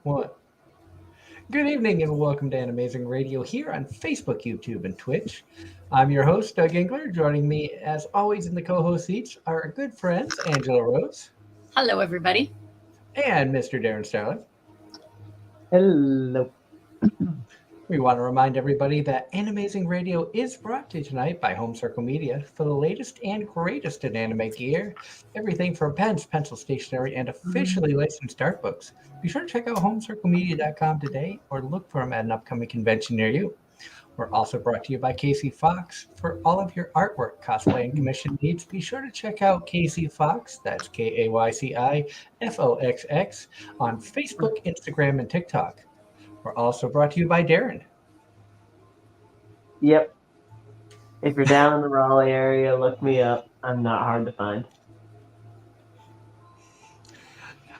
What? Good evening and welcome to Anime-Zing Radio here on Facebook, YouTube, and Twitch. I'm your host, Doug Engler. Joining me, as always, in the co-host seats are our good friends Angela Rose Hello, everybody. and Mr. Darren Starling. Hello. We want to remind everybody that Anime-Zing Radio is brought to you tonight by Home Circle Media for the latest and greatest in anime gear. Everything from pens, pencil stationery, and officially licensed art books. Be sure to check out homecirclemedia.com today or look for them at an upcoming convention near you. We're also brought to you by Casey Fox. For all of your artwork, cosplay, and commission needs, be sure to check out Casey Fox, that's KAYCIFOXX, on Facebook, Instagram, and TikTok. We're also brought to you by Darren. Yep. If you're down in the Raleigh area, look me up. I'm not hard to find.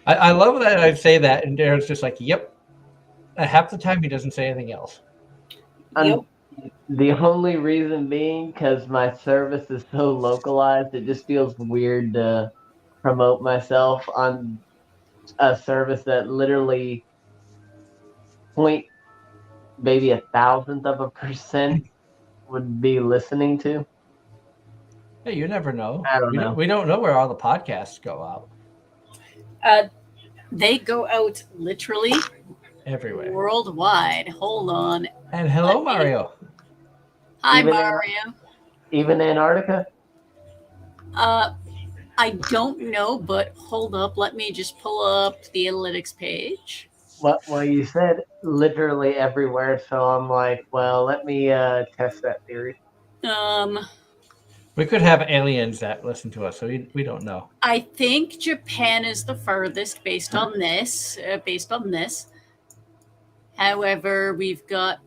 I love that I say that, and Darren's just like, yep. Half the time he doesn't say anything else. The only reason being because my service is so localized, it just feels weird to promote myself on a service that literally point maybe 1,000% would be listening to. Hey, you never know. I don't know. We don't know where all the podcasts go out. They go out literally Everywhere. worldwide. Hold on. And hello, Mario. Hi, Even Mario. Even Antarctica? I don't know, but hold up. Let me just pull up the analytics page. Well, you said literally everywhere, so I'm like, well, let me test that theory. We could have aliens that listen to us, so we don't know. I think Japan is the furthest based on this. However, we've got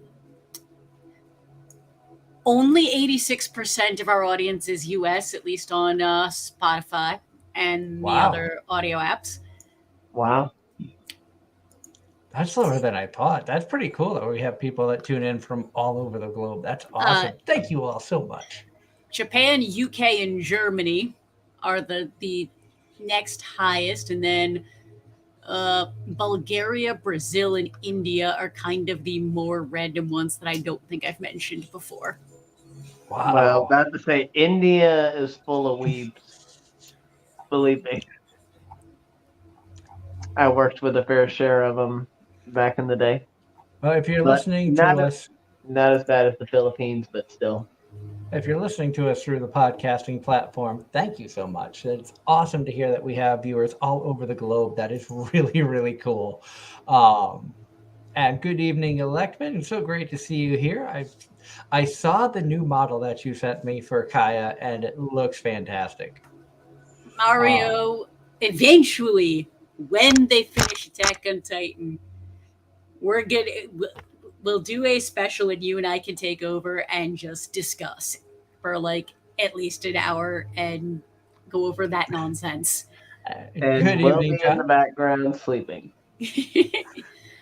only 86% of our audience is US, at least on Spotify and the other audio apps. Wow. That's lower than I thought. That's pretty cool that we have people that tune in from all over the globe. That's awesome. Thank you all so much. Japan, UK, and Germany are the next highest, and then Bulgaria, Brazil, and India are kind of the more random ones that I don't think I've mentioned before. Wow. Well, about to say, India is full of weebs. Believe me. I worked with a fair share of them back in the day. Well, if you're listening to us... Not as bad as the Philippines, but still. If you're listening to us through the podcasting platform, thank you so much. It's awesome to hear that we have viewers all over the globe. That is really, really cool. And good evening, Electman. It's so great to see you here. I saw the new model that you sent me for Kaya, and it looks fantastic. Mario, eventually, when they finish Attack on Titan, we'll do a special and you and I can take over and just discuss for like at least an hour and go over that nonsense. And good we'll evening, be in the background sleeping.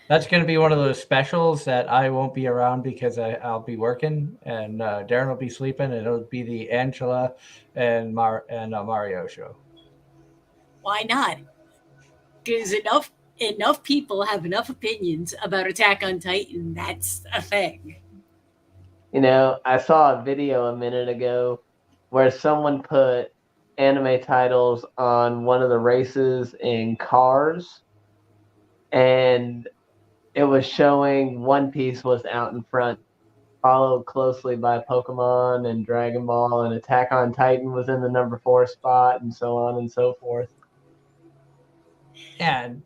That's going to be one of those specials that I won't be around because I'll be working, and Darren will be sleeping, and it'll be the Angela and Mario show. Why not? Because enough people have enough opinions about Attack on Titan. That's a thing. You know, I saw a video a minute ago where someone put anime titles on one of the races in cars, and it was showing One Piece was out in front, followed closely by Pokemon and Dragon Ball, and Attack on Titan was in the number 4 spot, and so on and so forth. And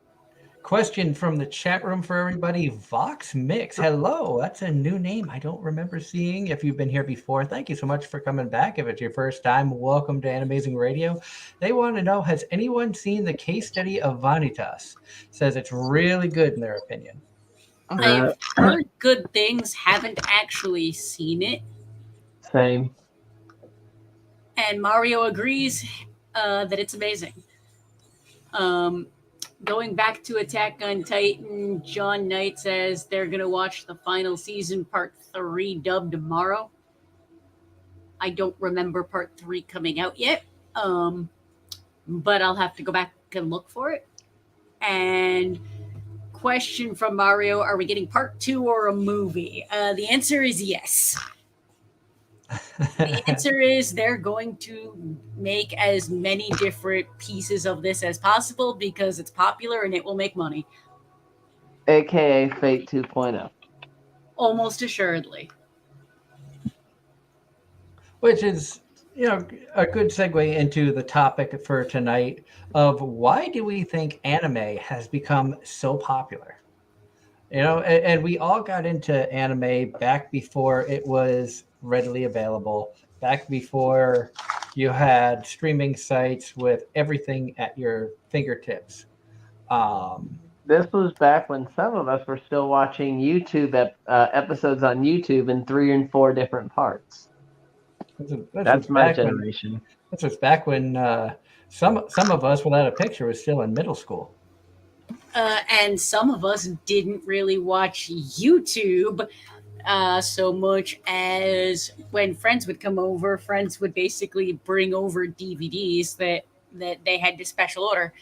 question from the chat room for everybody, Vox Mix. Hello, that's a new name I don't remember seeing. If you've been here before, thank you so much for coming back. If it's your first time, welcome to Anime-Zing Radio. They want to know, has anyone seen the case study of Vanitas? Says it's really good in their opinion. I've heard good things, haven't actually seen it. Same. And Mario agrees that it's amazing. Going back to Attack on Titan, John Knight says they're going to watch the final season, part 3, dubbed tomorrow. I don't remember part 3 coming out yet, but I'll have to go back and look for it. And question from Mario, are we getting part 2 or a movie? The answer is yes. The answer is they're going to make as many different pieces of this as possible because it's popular and it will make money. AKA Fate 2.0. Almost assuredly. Which is, a good segue into the topic for tonight of why do we think anime has become so popular? And we all got into anime back before it was readily available, back before you had streaming sites with everything at your fingertips. This was back when some of us were still watching YouTube episodes on YouTube in 3 and 4 different parts. That's my generation. This was back when some of us without a picture was still in middle school. And some of us didn't really watch YouTube so much as when friends would come over, friends would basically bring over DVDs that they had to special order.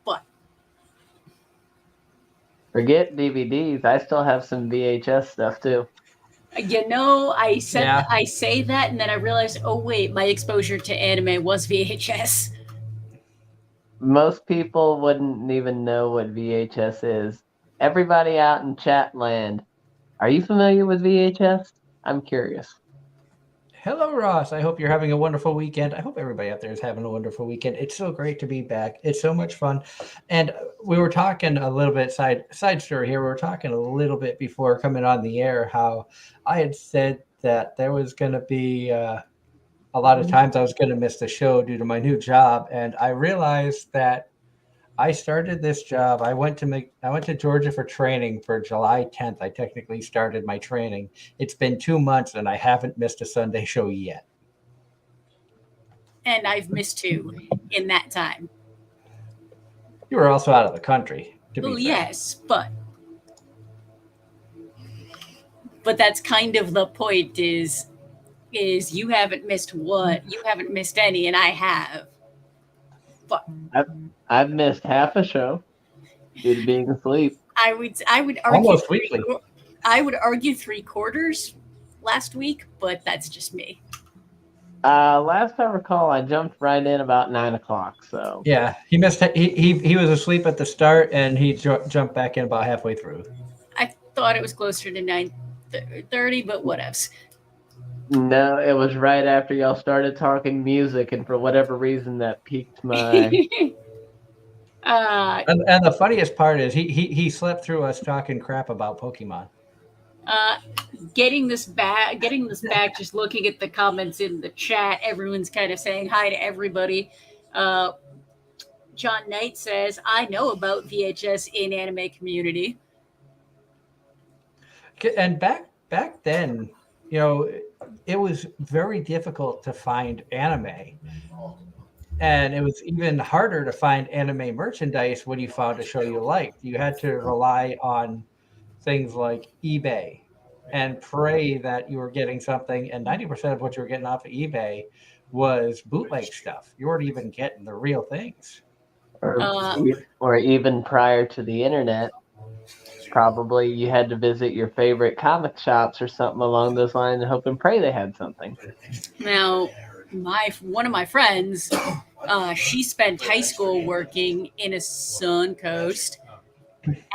But forget DVDs, I still have some VHS stuff too. I say that, and then I realized, oh wait, my exposure to anime was VHS. Most people wouldn't even know what VHS is. Everybody out in chat land, are you familiar with VHS? I'm curious. Hello, Ross. I hope you're having a wonderful weekend. I hope everybody out there is having a wonderful weekend. It's so great to be back. It's so much fun. And we were talking a little bit, side story here. We were talking a little bit before coming on the air how I had said that there was going to be a lot of times I was going to miss the show due to my new job. And I realized that I started this job. I went to Georgia for training for July 10th. I technically started my training. It's been 2 months and I haven't missed a Sunday show yet. And I've missed 2 in that time. You were also out of the country. Well, yes, but that's kind of the point is you haven't missed one. You haven't missed any, and I have. But I've missed half a show due to being asleep. I would argue almost weekly. I would argue 3/4 last week, but that's just me. Last I recall, I jumped right in about 9 o'clock. So yeah, he missed. He was asleep at the start, and he jumped back in about halfway through. I thought it was closer to 9:30, but whatevs. No, it was right after y'all started talking music, and for whatever reason, that piqued my. And the funniest part is he slept through us talking crap about Pokemon. Getting this back. Just looking at the comments in the chat, everyone's kind of saying hi to everybody. John Knight says, "I know about VHS in anime community." And back then, it was very difficult to find anime. And it was even harder to find anime merchandise when you found a show you liked. You had to rely on things like eBay and pray that you were getting something. And 90% of what you were getting off of eBay was bootleg stuff. You weren't even getting the real things. Or even prior to the internet, probably you had to visit your favorite comic shops or something along those lines and hope and pray they had something. Now, one of my friends, she spent high school working in a Suncoast,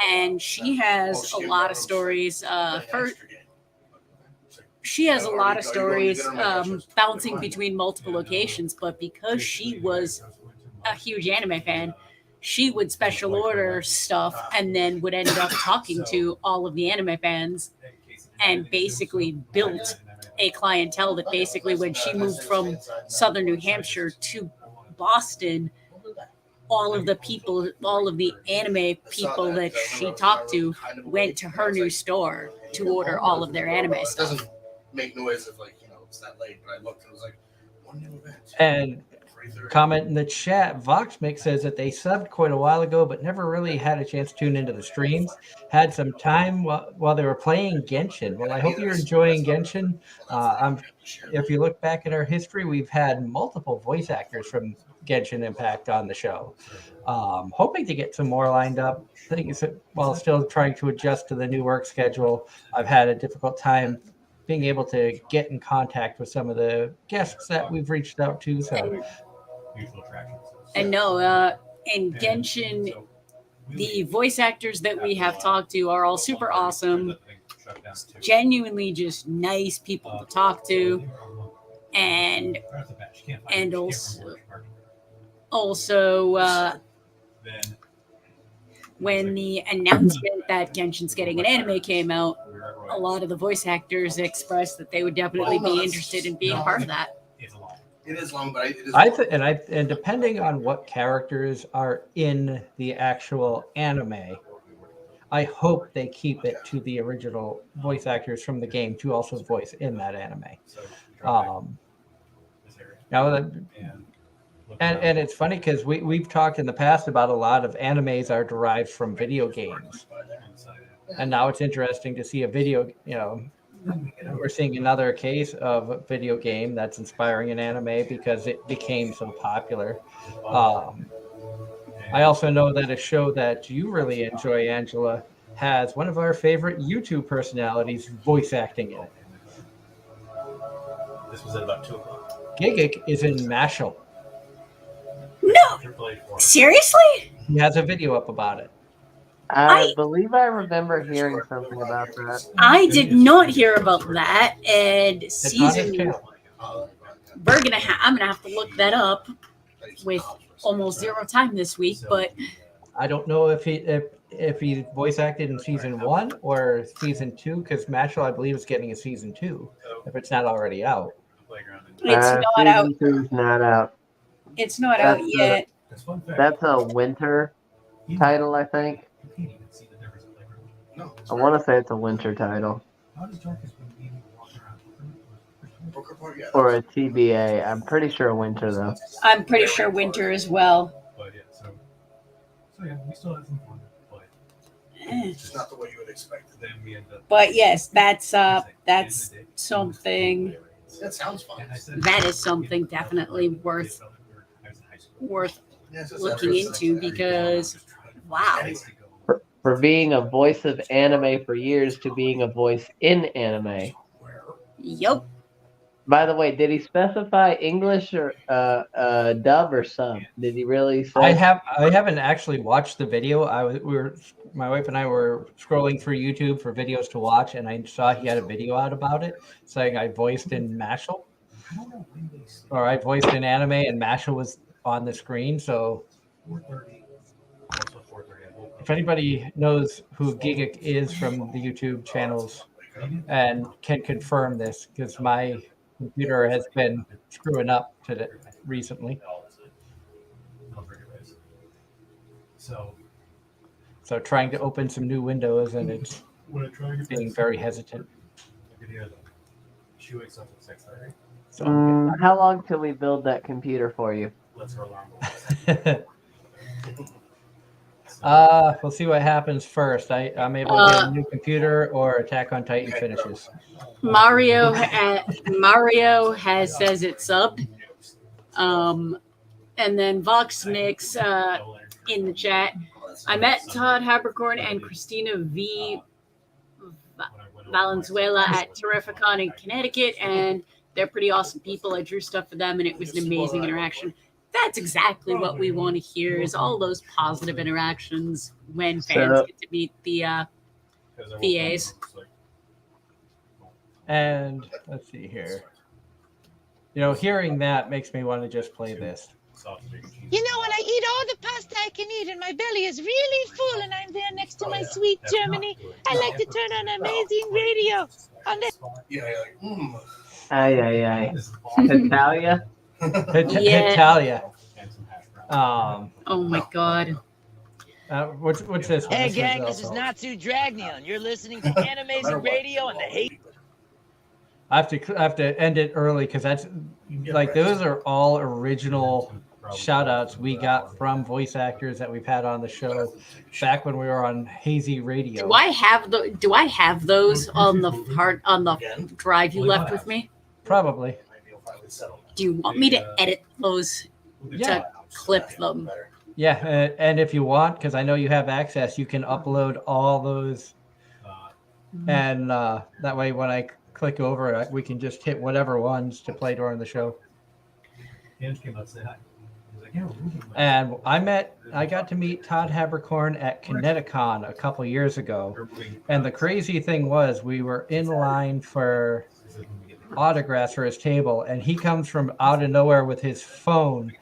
and she has a lot of stories. She has a lot of stories bouncing between multiple locations, but because she was a huge anime fan, she would special order stuff and then would end up talking to all of the anime fans and basically built a clientele that basically when she moved from southern New Hampshire to Boston, all of the anime people that she talked to went to her new store to order all of their anime stuff. It doesn't make noise if it's that late, but I looked and it was like one new event. And comment in the chat, Voxmix says that they subbed quite a while ago, but never really had a chance to tune into the streams. Had some time while they were playing Genshin. Well, I hope you're enjoying Genshin. If you look back at our history, we've had multiple voice actors from Genshin Impact on the show. Hoping to get some more lined up. Things that, while still trying to adjust to the new work schedule, I've had a difficult time being able to get in contact with some of the guests that we've reached out to. So, And no, in Genshin, the voice actors that we have talked to are all super awesome, genuinely just nice people to talk to, and also when the announcement that Genshin's getting an anime came out, a lot of the voice actors expressed that they would definitely be interested in being part of that. It is long, but it is. And depending on what characters are in the actual anime, I hope they keep it to the original voice actors from the game to also voice in that anime. Now that, and it's funny because we've talked in the past about a lot of animes are derived from video games, and now it's interesting to see a video. We're seeing another case of a video game that's inspiring an anime because it became so popular. I also know that a show that you really enjoy, Angela, has one of our favorite YouTube personalities voice acting in it. This was at about 2 o'clock. Gigik is in Mashal. No, seriously? He has a video up about it. I believe I remember hearing something about that. I did not hear about that, and It's on his season. channel. I'm gonna have to look that up with almost zero time this week, but I don't know if he voice acted in season 1 or season 2, because Mashal, I believe, is getting a season 2 if it's not already out. it's not out. Season 2's not out. It's not out yet. That's a winter title, I think. No. I want to say it's a winter title. Or a TBA. I'm pretty sure winter, though. I'm pretty sure winter as well. But yeah, so yeah, we still had some fun, but It's not the way you would expect it. then we ended up. But yes, that's something. That sounds fun. That is something definitely worth Yes, it's looking interesting. into because wow. For being a voice of anime for years to being a voice in anime. Yup. By the way, did he specify English or dub or sub? Did he really say? I haven't actually watched the video. My wife and I were scrolling through YouTube for videos to watch, and I saw he had a video out about it, saying I voiced in Mashal, or I voiced in anime, and Mashal was on the screen. So, if anybody knows who Gigik is from the YouTube channels and can confirm this, because my computer has been screwing up recently. So trying to open some new windows and it's being very hesitant. She wakes up at 6:30. So How long till we build that computer for you? Let's her alarm. we'll see what happens first. I'm able to get a new computer or Attack on Titan finishes. Mario has says it's subbed. And then Voxnix in the chat. I met Todd Habercorn and Christina V. Valenzuela at Terrificon in Connecticut, and they're pretty awesome people. I drew stuff for them, and it was an amazing interaction. That's exactly what we want to hear, is all those positive interactions when fans get to meet the VAs. And let's see here. Hearing that makes me want to just play this. You know, when I eat all the pasta I can eat and my belly is really full and I'm there next to my sweet Germany, I like to turn on Amazing Radio. On the Aye, aye, aye. Italia? Yeah. Italia. Oh my god. What's this? Hey This gang, is this is also- Natsu Dragneon. You're listening to Anime-Zing Radio and the hate. I have to end it early because that's like those are all original shout outs we got from voice actors that we've had on the show back when we were on Hazy Radio. Do I have those on the drive you left with me? Probably. Do you want me to edit those? Yeah. clip them. Yeah, and if you want, because I know you have access, you can upload all those, and that way when I click over it, we can just hit whatever ones to play during the show. Ange came up to say hi. He was like, yeah, we're moving. And I got to meet Todd Habercorn at Kineticon a couple years ago, and the crazy thing was we were in line for autographs for his table, and he comes from out of nowhere with his phone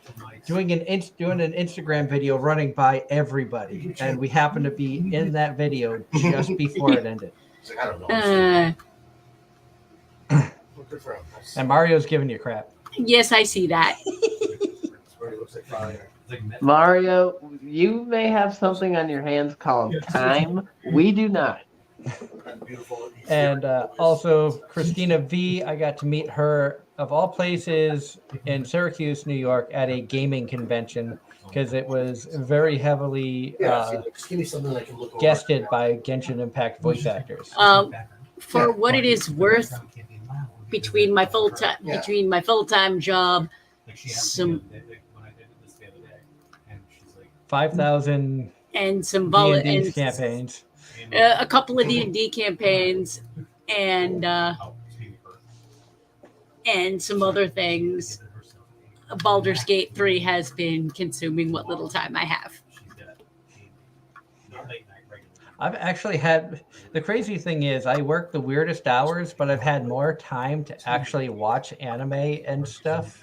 doing an Instagram video running by everybody, and we happened to be in that video just before it ended. I don't know. And Mario's giving you crap. Yes, I see that. Mario, you may have something on your hands called time. We do not. And also Christina V, I got to meet her of all places in Syracuse, New York, at a gaming convention, because it was very heavily guested by Genshin Impact voice actors. For what it is worth, between my full-time job, some 5,000 and some D&D campaigns, a couple of D&D campaigns, and some other things. Baldur's Gate 3 has been consuming what little time I have. I've actually had, the crazy thing is I work the weirdest hours, but I've had more time to actually watch anime and stuff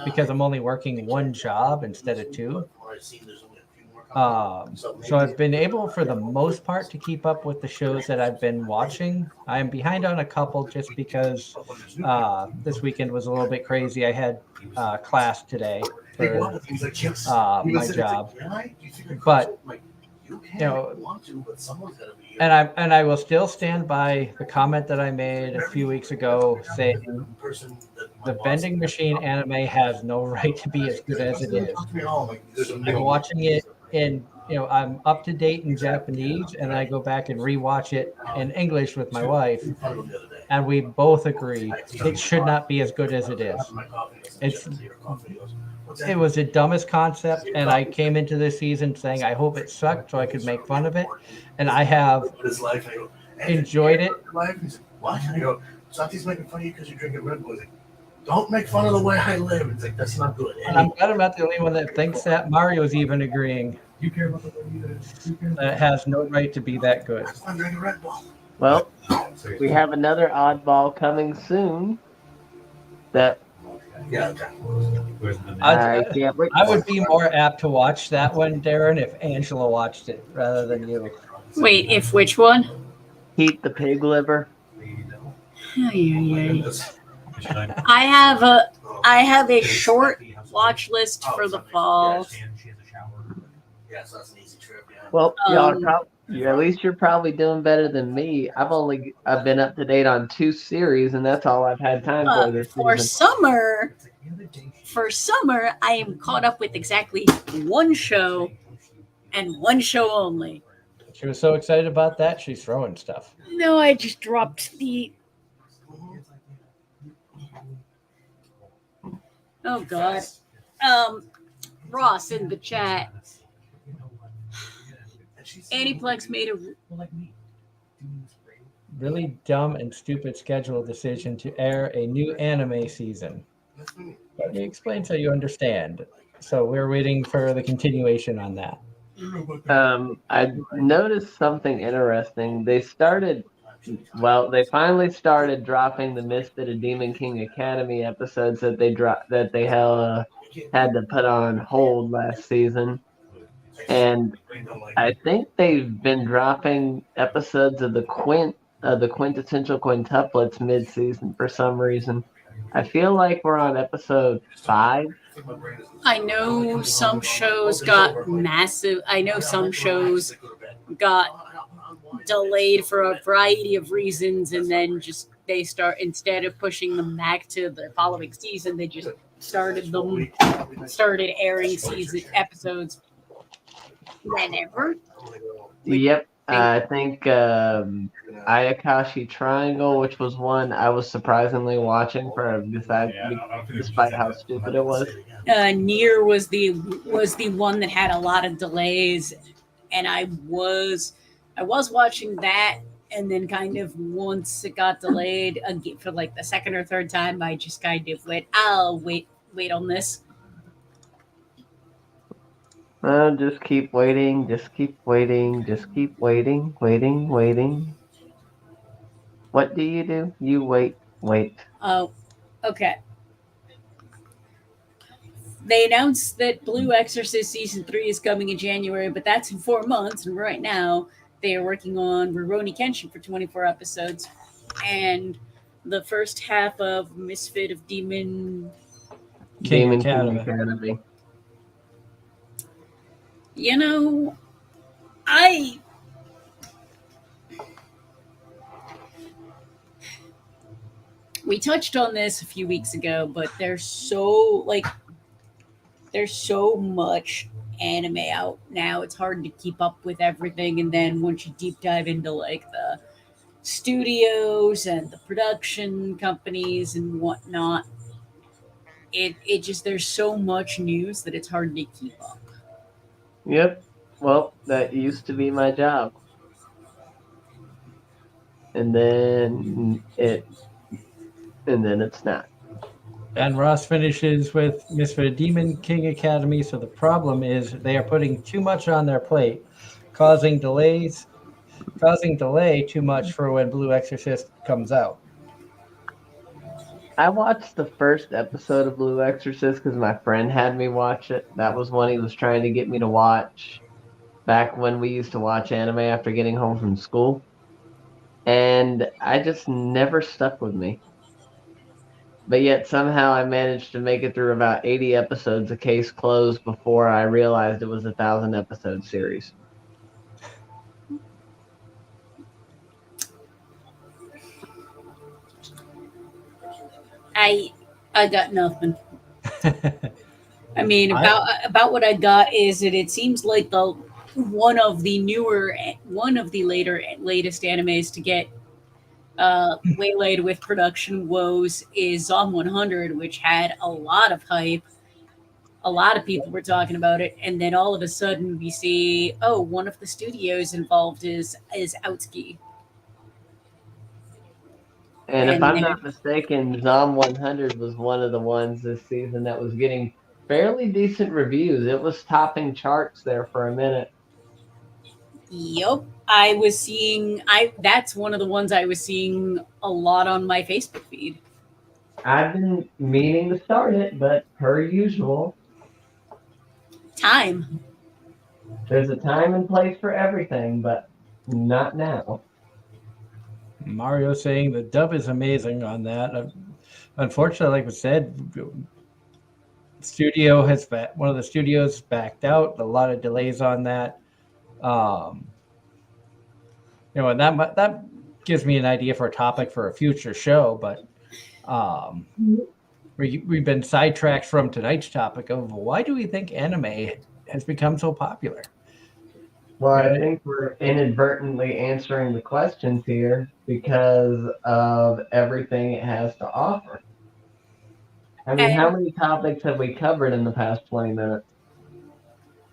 because I'm only working one job instead of two. So I've been able, for the most part, to keep up with the shows that I've been watching. I'm behind on a couple just because this weekend was a little bit crazy. I had class today for my job, but you know, and I will still stand by the comment that I made a few weeks ago, saying the vending machine anime has no right to be as good as it is. I'm watching it in, I'm up to date in Japanese, and I go back and rewatch it in English with my wife, and we both agree it should not be as good as it is. It was the dumbest concept, and I came into this season saying I hope it sucked so I could make fun of it, and I have enjoyed it. What? I go, Santi's making fun of you because you're drinking Red Bull. He's like, don't make fun of the way I live. It's like, that's not good. And I'm glad I'm not the only one that thinks that. Mario's even agreeing that it has no right to be that good. I'm drinking Red Bull. Well, we have another oddball coming soon that I can't wait. I would be more apt to watch that one, Darren, if Angela watched it rather than you. Wait, if which one? Heat the pig liver. I have a short watch list for the fall. Yes, that's an easy trip. Yeah. Well, at least you're probably doing better than me. I've been up to date on 2 series, and that's all I've had time for this season. For summer, I am caught up with exactly one show and one show only. She was so excited about that, she's throwing stuff. No, I just dropped the. Oh God, Ross in the chat. Aniplex made a really dumb and stupid schedule decision to air a new anime season. Let me explain so you understand. So we're waiting for the continuation on that. I noticed something interesting. They finally started dropping the Misfit of Demon King Academy episodes that they had to put on hold last season. And I think they've been dropping episodes of the quintessential quintuplets mid-season for some reason. I feel like we're on episode 5. I know some shows got massive. I know some shows got delayed for a variety of reasons, and then they start, instead of pushing them back to the following season, they just started airing season episodes whenever. Yep. I think Ayakashi Triangle, which was one I was surprisingly watching despite how stupid it was. Nier was the one that had a lot of delays, and I was watching that, and then kind of once it got delayed again for like the second or third time, I just kind of went, I'll wait on this. Just keep waiting, just keep waiting, just keep waiting, waiting, waiting. What do? You wait. Oh, okay. They announced that Blue Exorcist season 3 is coming in January, but that's in 4 months. And right now, they are working on Rurouni Kenshin for 24 episodes, and the first half of Misfit of Demon. King King Academy. Academy. You know, we touched on this a few weeks ago, but there's so much anime out now. It's hard to keep up with everything, and then once you deep dive into like the studios and the production companies and whatnot, it just there's so much news that it's hard to keep up. Yep. Well, that used to be my job. And then it's not. And Ross finishes with Misfit of Demon King Academy. So the problem is they are putting too much on their plate, causing delay too much for when Blue Exorcist comes out. I watched the first episode of Blue Exorcist because my friend had me watch it. That was one he was trying to get me to watch back when we used to watch anime after getting home from school. And I just never stuck with me. But yet somehow I managed to make it through about 80 episodes of Case Closed before I realized it was a 1,000-episode series. I got nothing. I mean, about what I got is that it seems like the one of the latest animes to get waylaid with production woes is Zom 100, which had a lot of hype. A lot of people were talking about it, and then all of a sudden we see, oh, one of the studios involved is Outski. And if I'm not mistaken, Zom 100 was one of the ones this season that was getting fairly decent reviews. It was topping charts there for a minute. Yep, that's one of the ones I was seeing a lot on my Facebook feed. I've been meaning to start it, but per usual, time. There's a time and place for everything, but not now. Mario saying the dub is amazing on that. Unfortunately, like we said, one of the studios backed out. A lot of delays on that. And that gives me an idea for a topic for a future show. But we've been sidetracked from tonight's topic of why do we think anime has become so popular? Well, I think we're inadvertently answering the questions here because of everything it has to offer. I mean, how many topics have we covered in the past 20 minutes?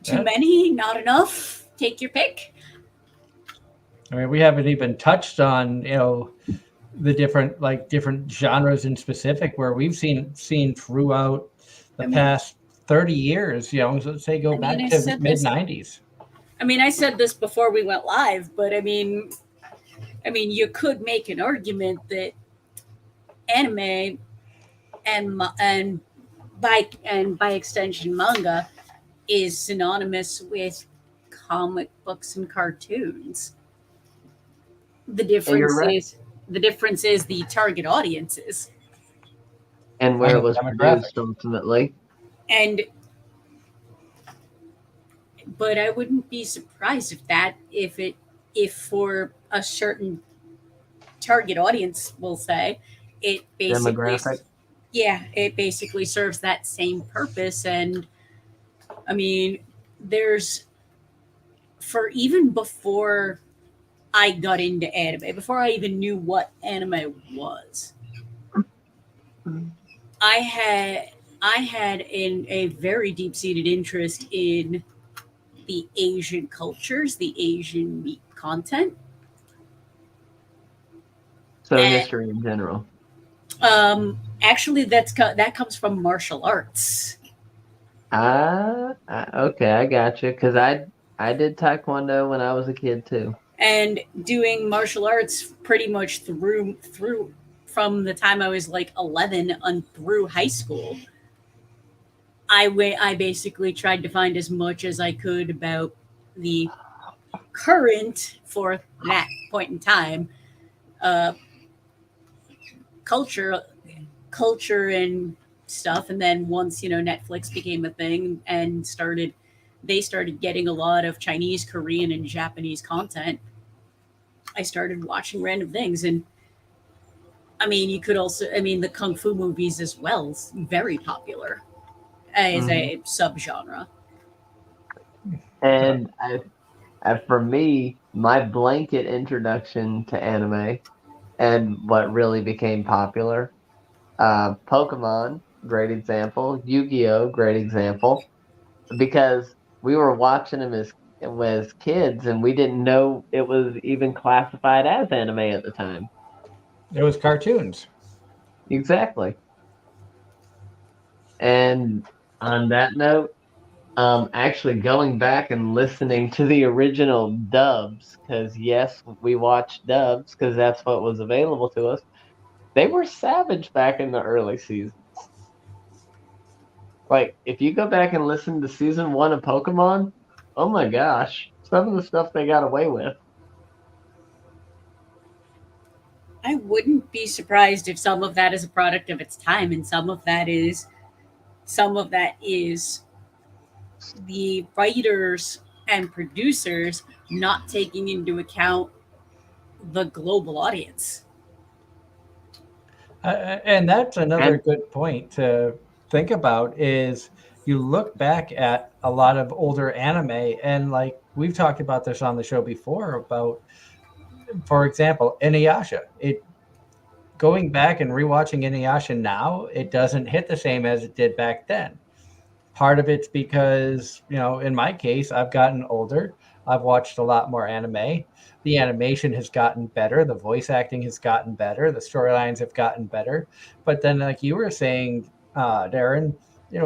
Too many? Not enough? Take your pick. I mean, we haven't even touched on, the different genres in specific where we've seen throughout the past 30 years, let's say back to mid 90s. I mean, I said this before we went live, but I mean, you could make an argument that anime and by extension manga is synonymous with comic books and cartoons. The difference is the target audiences and where it was produced ultimately. But I wouldn't be surprised if for a certain target audience, we'll say, it basically serves that same purpose. And I mean, there's for even before I got into anime, before I even knew what anime was. I had a very deep seated interest in the Asian cultures, the Asian meat content. So And history in general. actually, that comes from martial arts. Okay, I got you. Because I did taekwondo when I was a kid too. And doing martial arts pretty much through from the time I was like 11 on through high school. I basically tried to find as much as I could about the current, for that point in time, uh, culture culture and stuff. And then once Netflix became a thing and they started getting a lot of Chinese, Korean, and Japanese content, I started watching random things. And I mean, you could also, I mean, the kung fu movies as well, very popular as Mhm. a subgenre. And for me, my blanket introduction to anime and what really became popular, Pokemon, great example. Yu-Gi-Oh, great example. Because we were watching them as kids, and we didn't know it was even classified as anime at the time. It was cartoons. Exactly. And on that note, actually going back and listening to the original dubs, because yes, we watched dubs because that's what was available to us. They were savage back in the early seasons. Like, if you go back and listen to season one of Pokemon, oh my gosh, some of the stuff they got away with. I wouldn't be surprised if some of that is a product of its time, and some of that is the writers and producers not taking into account the global audience. And that's another And good point to think about is you look back at a lot of older anime and like we've talked about this on the show before about, for example, Inuyasha. It going back and rewatching Inuyasha now, it doesn't hit the same as it did back then. Part of it's because, in my case, I've gotten older. I've watched a lot more anime. The animation has gotten better. The voice acting has gotten better. The storylines have gotten better. But then, like you were saying, Darren,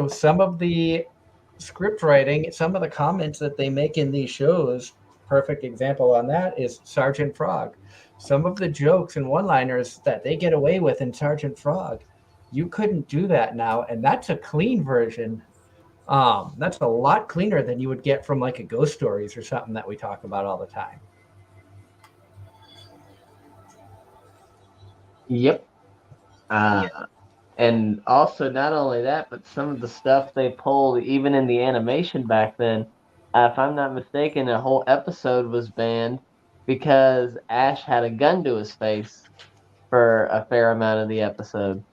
some of the script writing, some of the comments that they make in these shows, perfect example on that is Sergeant Frog. Some of the jokes and one-liners that they get away with in Sergeant Frog, you couldn't do that now, and that's a clean version. That's a lot cleaner than you would get from like a Ghost Stories or something that we talk about all the time. yep. Uh, Yeah. and also, not only that, but some of the stuff they pulled, even in the animation back then, if I'm not mistaken, a whole episode was banned because Ash had a gun to his face for a fair amount of the episode.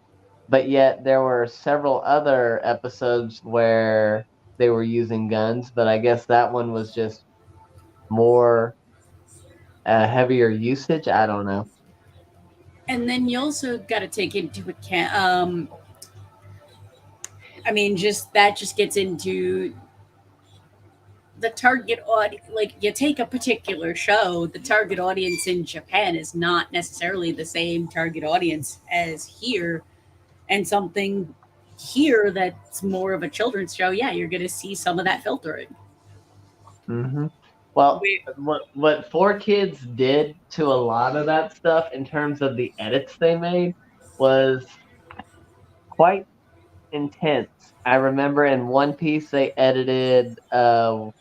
But yet, there were several other episodes where they were using guns, but I guess that one was just more heavier usage. I don't know. And then you also got to take into account, I mean, just gets into the target audience. Like, you take a particular show, the target audience in Japan is not necessarily the same target audience as here. And something here that's more of a children's show, yeah, you're going to see some of that filtering. Hmm. Well, We, what Four Kids did to a lot of that stuff in terms of the edits they made was quite intense. I remember in One Piece they edited one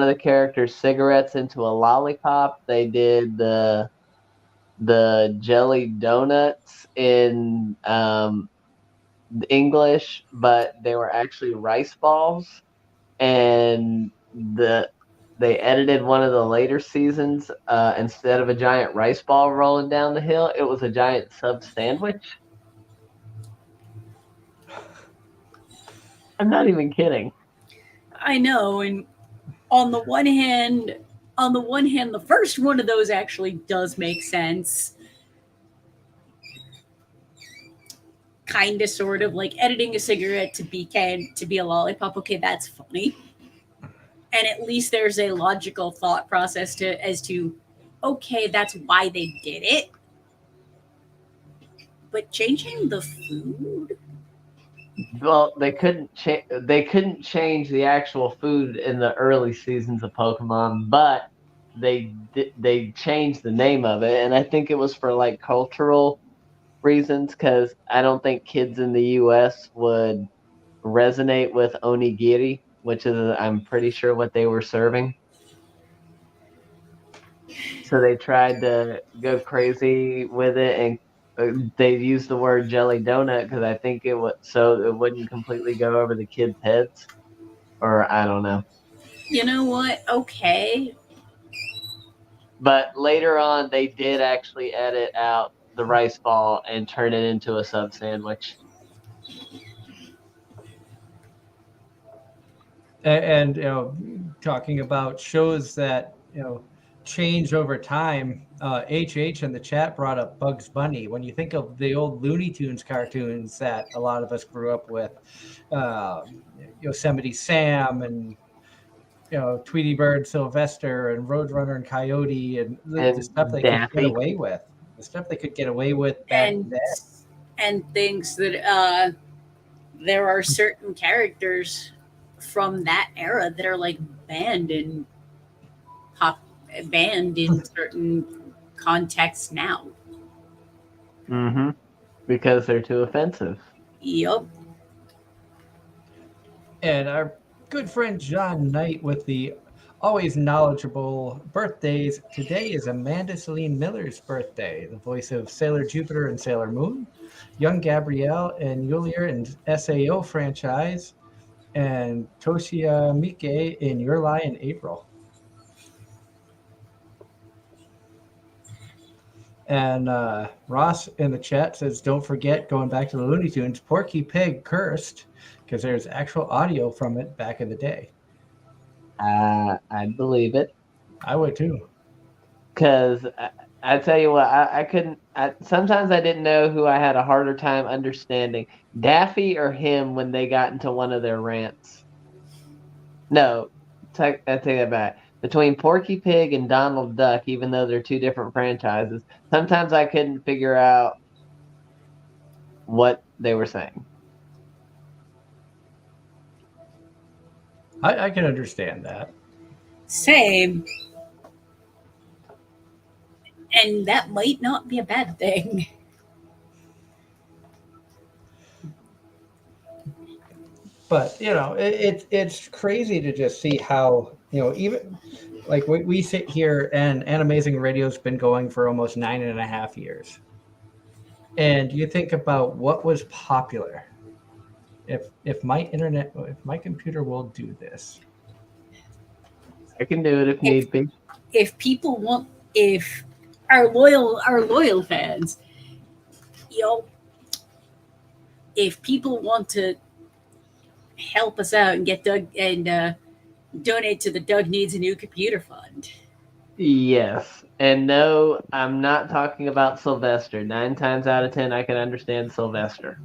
of the characters' cigarettes into a lollipop. They did the jelly donuts in English, but they were actually rice balls. And they edited one of the later seasons. Instead of a giant rice ball rolling down the hill, it was a giant sub sandwich. I'm not even kidding. I know, and on the one hand, on the one hand, the first one of those actually does make sense. Kind of, sort of, like editing a cigarette to be a lollipop. Okay, that's funny. And at least there's a logical thought process as to, okay, that's why they did it. But changing the food? Well, they couldn't change the actual food in the early seasons of Pokemon, but they changed the name of it, and I think it was for like cultural reasons, because I don't think kids in the U.S. would resonate with onigiri, which is, I'm pretty sure, what they were serving. So they tried to go crazy with it, and they used the word jelly donut because I think it was so it wouldn't completely go over the kids' heads, or I don't know. You know what? Okay. But later on, they did actually edit out the rice ball and turn it into a sub sandwich. And talking about shows that change over time, HH in the chat brought up Bugs Bunny. When you think of the old Looney Tunes cartoons that a lot of us grew up with, Yosemite Sam and Tweety Bird, Sylvester, and Roadrunner and Coyote, and the stuff they could get away with, back then, and things that there are certain characters from that era that are like banned in certain contexts now. Mm-hmm. Because they're too offensive. Yep. And our good friend John Knight with the always knowledgeable birthdays. Today is Amanda Celine Miller's birthday, the voice of Sailor Jupiter and Sailor Moon, young Gabrielle and Yulia in SAO franchise, and Toshia Mike in Your Lie in April. And Ross in the chat says, don't forget, going back to the Looney Tunes, Porky Pig Cursed, because there's actual audio from it back in the day. I'd believe it. I would too. Because I tell you what, I couldn't. Sometimes I didn't know who I had a harder time understanding, Daffy or him, when they got into one of their rants. No, I take that back. Between Porky Pig and Donald Duck, even though they're two different franchises, sometimes I couldn't figure out what they were saying. I can understand that. Same. And that might not be a bad thing. But it's crazy to just see how even like we sit here, and Anime-Zing Radio's been going for almost 9.5 years, and you think about what was popular. If my computer will do this, I can do it if need be. If people want, if our loyal fans, if people want to help us out and get Doug and donate to the Doug Needs a New Computer Fund. Yes. And no, I'm not talking about Sylvester. 9 times out of 10, I can understand Sylvester.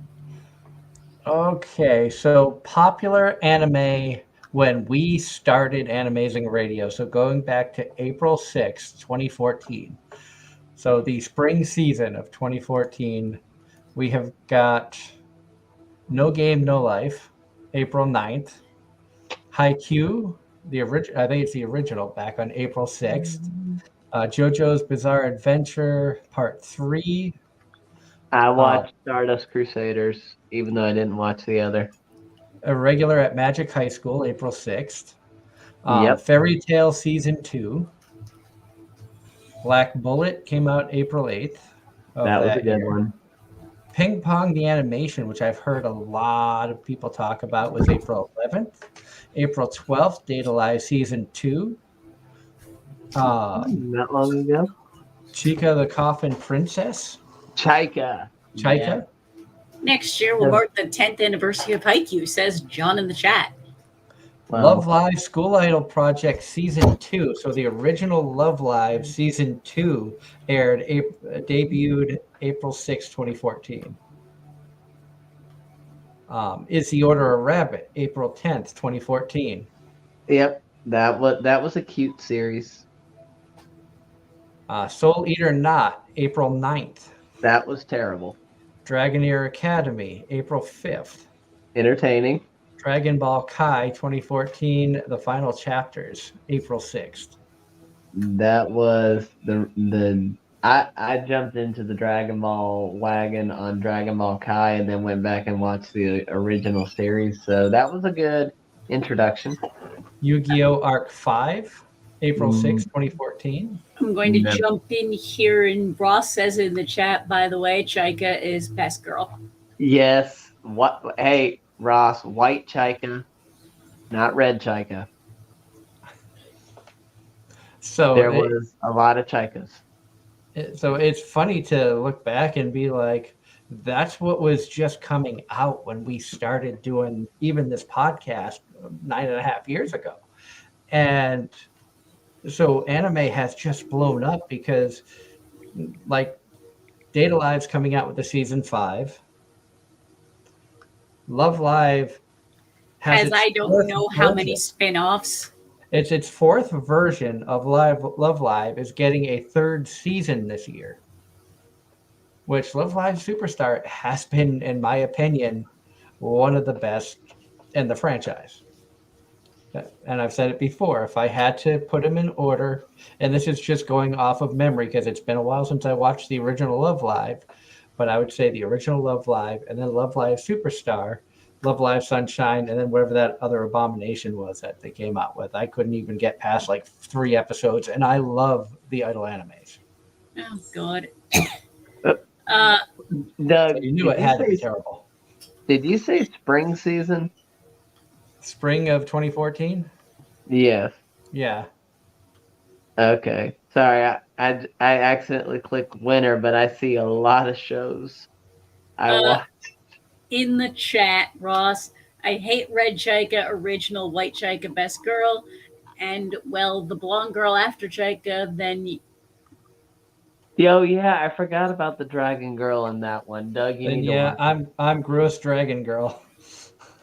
Okay, so popular anime when we started Anime-Zing Radio, so going back to April 6th, 2014. So the spring season of 2014, we have got No Game, No Life, April 9th. Haikyuu, I think it's the original, back on April 6th. JoJo's Bizarre Adventure, Part 3. I watched Stardust Crusaders, even though I didn't watch the other. A regular at Magic High School, April 6th. Yep. Fairy Tail Season 2. Black Bullet came out April 8th. That was a good one. Ping Pong the Animation, which I've heard a lot of people talk about, was April 11th. April 12th, Data Live Season 2. Not long ago. Chica the Coffin Princess. Chika. Yeah. Next year will mark the 10th anniversary of Haikyuu, says John in the chat. Love Live School Idol Project Season 2. So the original Love Live Season 2 debuted April 6, 2014. Is the Order of Rabbit, April 10th, 2014. Yep, that was a cute series. Soul Eater Not, April 9th. That was terrible. Dragoneer Academy, April 5th. Entertaining. Dragon Ball Kai 2014, the final chapters, April 6th. That was I jumped into the Dragon Ball wagon on Dragon Ball Kai and then went back and watched the original series. So that was a good introduction. Yu-Gi-Oh! Arc 5, April 6th, 2014. I'm going to jump in here, and Ross says in the chat, by the way, Chaika is best girl. Yes. What? Hey, Ross, white Chaika, not red Chaika. So there was a lot of Chaikas. So it's funny to look back and be like, that's what was just coming out when we started doing even this podcast 9.5 years ago. And so anime has just blown up because like Data Live's coming out with the season 5. Love Live has I don't know how many spin-offs. It's its 4th version of Love Live is getting a 3rd season this year, which Love Live Superstar has been, in my opinion, one of the best in the franchise. And I've said it before, if I had to put them in order, and this is just going off of memory because it's been a while since I watched the original Love Live, but I would say the original Love Live and then Love Live Superstar, Love Live Sunshine, and then whatever that other abomination was that they came out with. I couldn't even get past like 3 episodes, and I love the Idol animes. Oh, God. Doug, so you knew it had to be terrible. Did you say spring season? Spring of 2014? Yes. Yeah. Okay. Sorry, I accidentally clicked winter, but I see a lot of shows. I watched. In the chat, Ross, I hate red Chaika, original white Chaika, best girl, and well, the blonde girl after Chaika, then. Yo, yeah, I forgot about the dragon girl in that one. Doug, you need to watch it. I'm gross dragon girl.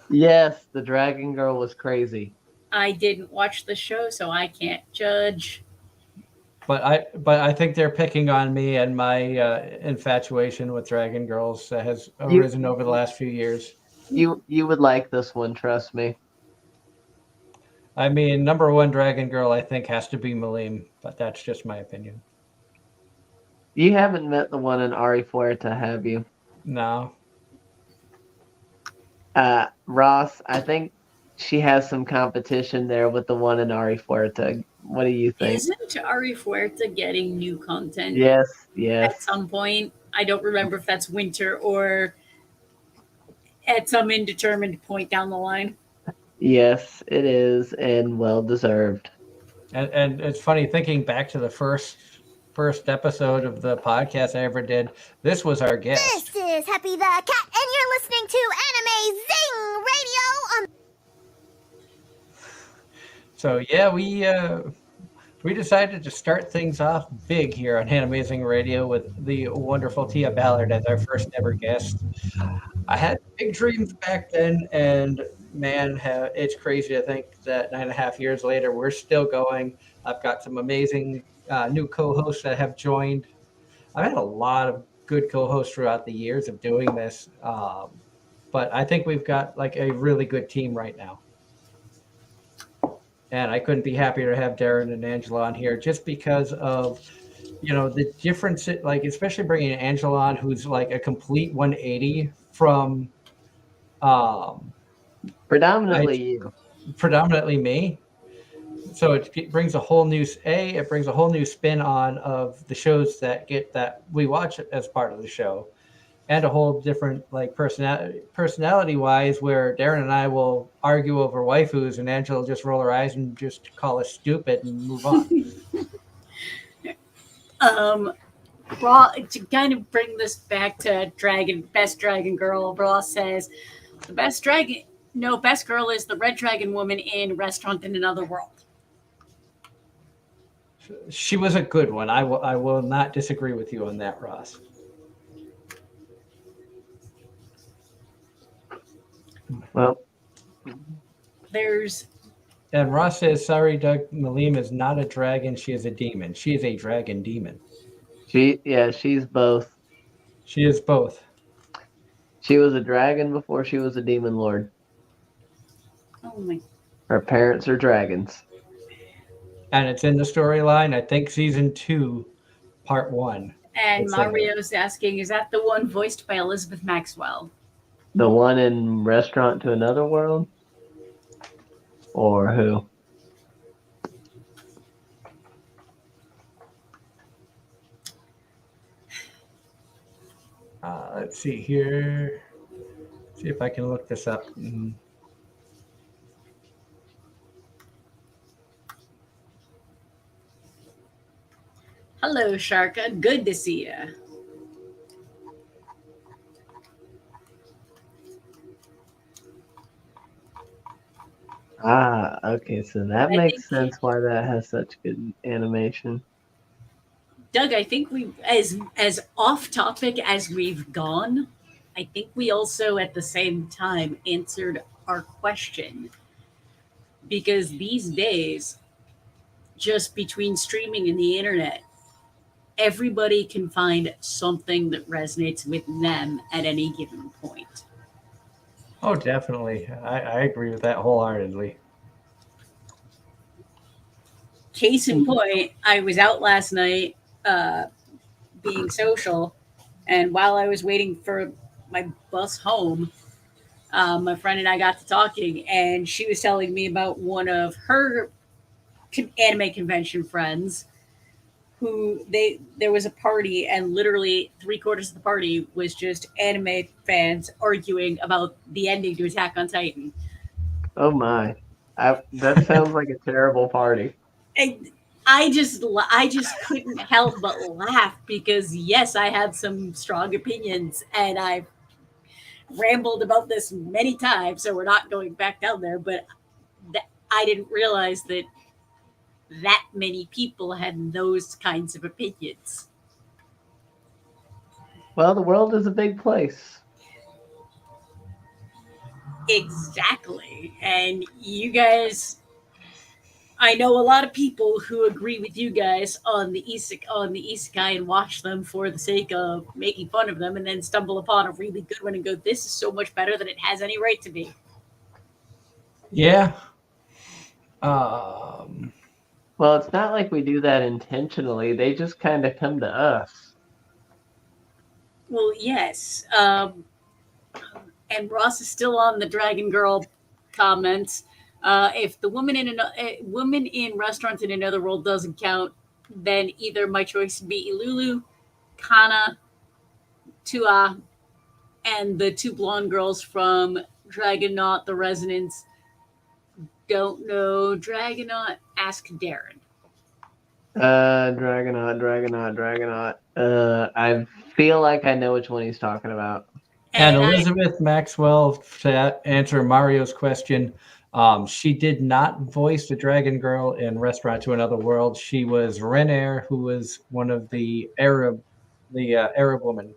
Yes, the dragon girl was crazy. I didn't watch the show, so I can't judge. But I think they're picking on me, and my infatuation with Dragon Girls has arisen over the last few years. You would like this one, trust me. I mean, number 1 Dragon Girl, I think, has to be Malim, but that's just my opinion. You haven't met the one in Ari Fuerta, have you? No. Ross, I think she has some competition there with the one in Ari Fuerta. What do you think? Isn't Ari Fuerta getting new content? Yes. At some point. I don't remember if that's winter or at some indeterminate point down the line. Yes, it is, and well deserved. And it's funny thinking back to the first episode of the podcast I ever did. This was our guest. This is Happy the Cat, and you're listening to Anime-Zing Radio. So yeah, we decided to start things off big here on Anime-Zing Radio with the wonderful Tia Ballard as our first ever guest. I had big dreams back then, and man, it's crazy to think that 9.5 years later, we're still going. I've got some amazing new co-hosts that have joined. I've had a lot of good co-hosts throughout the years of doing this, but I think we've got like a really good team right now. And I couldn't be happier to have Darren and Angela on here just because of, the difference, like especially bringing Angela on, who's like a complete 180 from predominantly me. So it brings a whole new spin on of the shows that we watch as part of the show, and a whole different like personality wise, where Darren and I will argue over waifus and Angela will just roll her eyes and just call us stupid and move on. To kind of bring this back to best dragon girl, Ross says the best dragon No, best girl is the Red Dragon woman in Restaurant in Another World. She was a good one. I will not disagree with you on that, Ross. Well, There's And Ross says, sorry, Doug, Malim is not a dragon. She is a demon. She is a dragon demon. she's both. She is both. She was a dragon before she was a demon lord. oh my Her parents are dragons. And it's in the storyline, I think season 2, part 1. and It's in there. Mario's asking, is that the one voiced by Elizabeth Maxwell? The one in Restaurant to Another World? Or who? Let's see here. See if I can look this up. Hello, Sharka. Good to see you. Okay, so that I makes think- sense why that has such good animation. Doug, I think we, as off topic as we've gone, I think we also at the same time answered our question. Because these days, just between streaming and the internet, everybody can find something that resonates with them at any given point. Oh, definitely. I agree with that wholeheartedly. Case in point, I was out last night being social, and while I was waiting for my bus home, my friend and I got to talking, and she was telling me about one of her anime convention friends who there was a party, and literally 3/4 of the party was just anime fans arguing about the ending to Attack on Titan. Oh my. That sounds like a terrible party. And I just couldn't help but laugh because yes, I have some strong opinions, and I've rambled about this many times, so we're not going back down there. But I didn't realize that many people had those kinds of opinions. Well, the world is a big place. Exactly, and you guys. I know a lot of people who agree with you guys on the isekai and watch them for the sake of making fun of them, and then stumble upon a really good one and go, "This is so much better than it has any right to be." Yeah. Well, it's not like we do that intentionally. They just kind of come to us. Well, yes, and Ross is still on the Dragon Girl comments. If the woman in Restaurant in Another World doesn't count, then either my choice would be Ilulu, Kana, Tua, and the two blonde girls from Dragonaut: The Resonance. Don't know Dragonaut? Ask Darren. Dragonaut. I feel like I know which one he's talking about. And Elizabeth Maxwell, to answer Mario's question, she did not voice the Dragon Girl in Restaurant to Another World. She was Renair, who was one of the Arab woman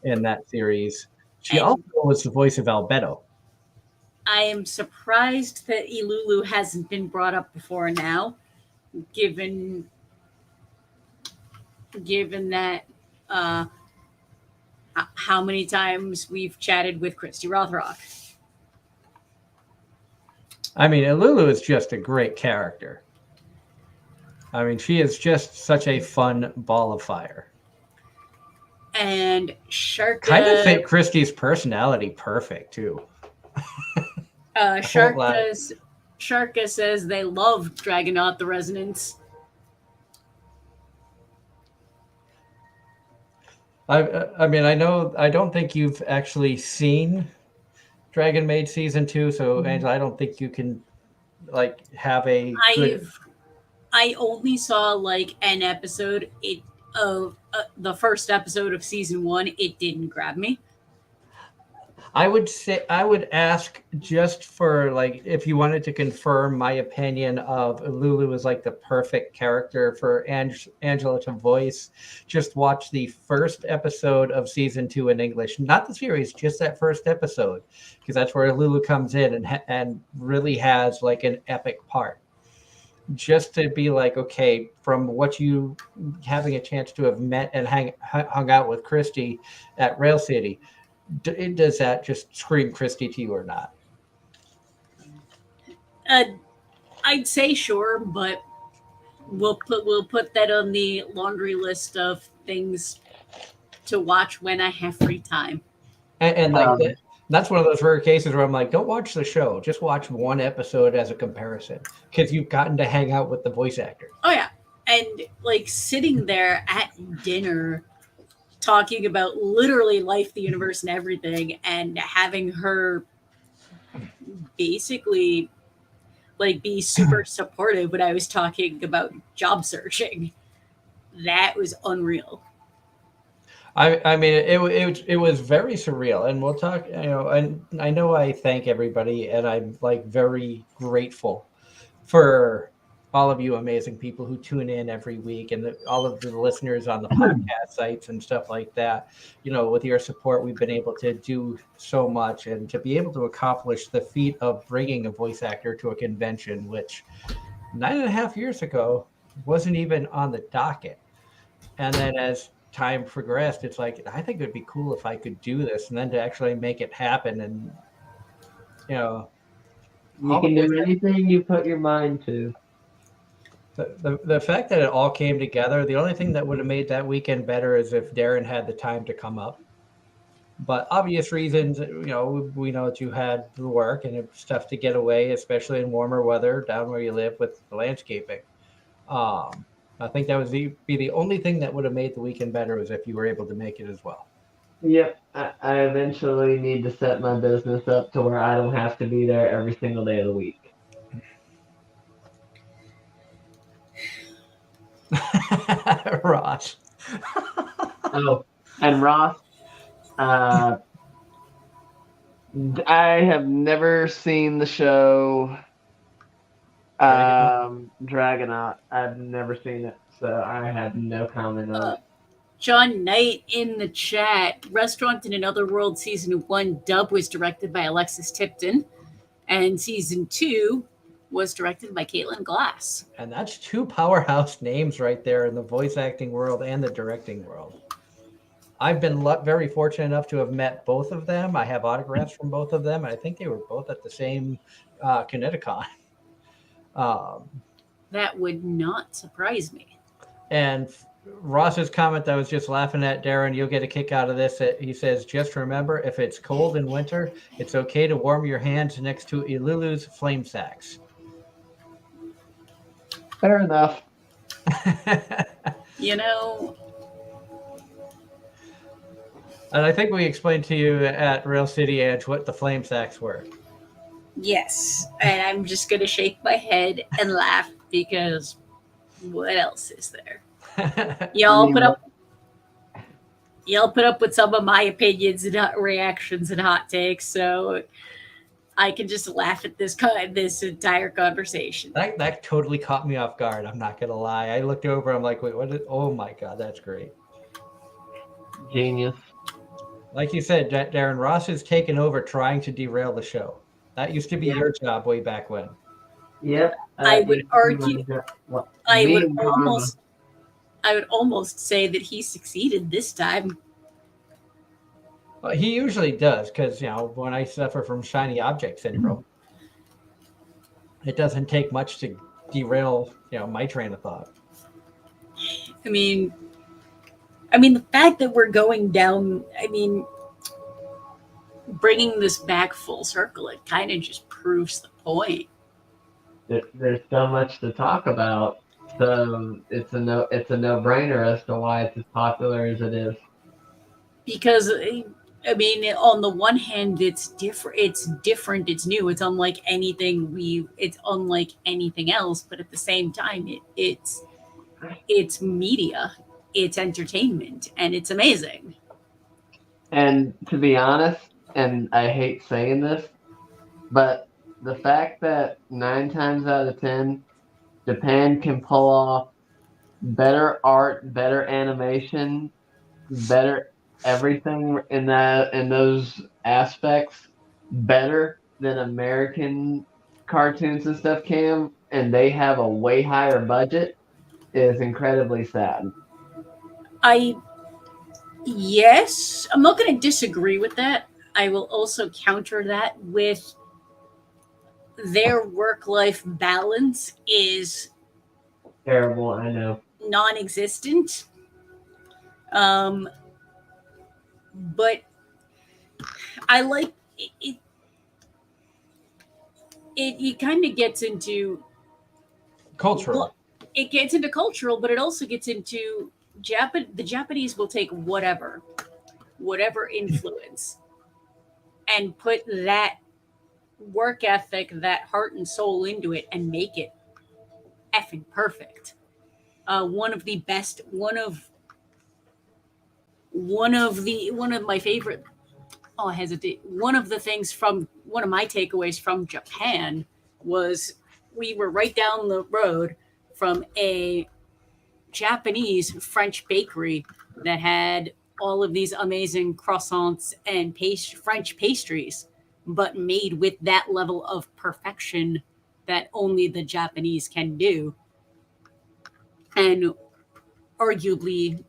in that series. She also was the voice of Albedo. I am surprised that Ilulu hasn't been brought up before now, given that how many times we've chatted with Christy Rothrock. I mean, Ilulu is just a great character. I mean, she is just such a fun ball of fire. And Sharka Kind of fit Christie's personality perfect, too. Sharka says they love Dragonaut: The Resonance. I mean, I don't think you've actually seen Dragon Maid season 2, so Angela, I don't think you can have a good. I only saw an episode of the first episode of season 1. It didn't grab me. I would say I would ask just for like if you wanted to confirm my opinion of Lulu is like the perfect character for Angela to voice. Just watch the first episode of season 2 in English, not the series, just that first episode, because that's where Lulu comes in and really has like an epic part. Just to be like, okay, from what you having a chance to have met and hung out with Christy at Rail City, does that just scream Christy to you or not? Uh, I'd say sure, but we'll put that on the laundry list of things to watch when I have free time. And like Um, that's one of those rare cases where I'm like, don't watch the show, just watch one episode as a comparison because you've gotten to hang out with the voice actors. Oh yeah, and like sitting there at dinner talking about literally life, the universe, and everything, and having her basically like be super supportive when I was talking about job searching. That was unreal. I mean, it was very surreal, and we'll talk. And I know I thank everybody, and I'm like very grateful for all of you amazing people who tune in every week, and all of the listeners on the podcast sites and stuff like that. With your support, we've been able to do so much, and to be able to accomplish the feat of bringing a voice actor to a convention, which 9.5 years ago wasn't even on the docket. And then as time progressed, it's like I think it would be cool if I could do this, and then to actually make it happen, and you know, you all the can voice do anything you put your mind to. the fact that it all came together. The only thing that would have made that weekend better is if Darren had the time to come up. But obvious reasons, we know that you had the work and it's tough to get away, especially in warmer weather down where you live with the landscaping. Um, I think that would be the only thing that would have made the weekend better was if you were able to make it as well. Yep, I eventually need to set my business up to where I don't have to be there every single day of the week. Ross. Oh, and Ross, uh, I have never seen the show Dragonaut. I've never seen it, so I have no comment on it. John Knight in the chat. Restaurant in Another World season 1 dub was directed by Alexis Tipton, and season 2 was directed by Caitlin Glass. And that's two powerhouse names right there in the voice acting world and the directing world. I've been very fortunate enough to have met both of them. I have autographs from both of them. I think they were both at the same Kineticon. That would not surprise me. And Ross's comment that I was just laughing at, Darren, you'll get a kick out of this. He says, just remember, if it's cold in winter, it's okay to warm your hands next to Ilulu's flame sacks. Fair enough. And I think we explained to you at Rail City Edge what the flame sacks were. Yes, and I'm just going to shake my head and laugh because what else is there? Y'all put up with some of my opinions and reactions and hot takes, so I can just laugh at this entire conversation. That totally caught me off guard. I'm not gonna lie. I looked over. I'm like, wait, what? Oh my god, that's great. Genius. Like you said, Darren, Ross has taken over trying to derail the show. That used to be your job way back when. Yep. I would argue. I would almost say that he succeeded this time. Well, he usually does, because when I suffer from shiny object syndrome, it doesn't take much to derail my train of thought. I mean, the fact that we're going down. Bringing this back full circle, it kind of just proves the point. There's so much to talk about, so it's a no-brainer as to why it's as popular as it is. Because on the one hand, it's different. It's new. It's unlike anything It's unlike anything else. But at the same time, it's media. It's entertainment, and it's amazing. And to be honest, and I hate saying this, but the fact that 9 times out of 10, Japan can pull off better art, better animation, better everything in those aspects better than American cartoons and stuff can, and they have a way higher budget is incredibly sad. I Yes, I'm not going to disagree with that. I will also counter that with their work-life balance is Terrible, I know. non-existent. Um, but I like it. It kind of gets into Cultural. it gets into cultural, but it also gets into the Japanese will take whatever influence, and put that work ethic, that heart and soul into it, and make it effing perfect. One of the best, one of my favorite. Oh, I hesitate. One of the things from one of my takeaways from Japan was we were right down the road from a Japanese French bakery that had all of these amazing croissants and French pastries, but made with that level of perfection that only the Japanese can do. And arguably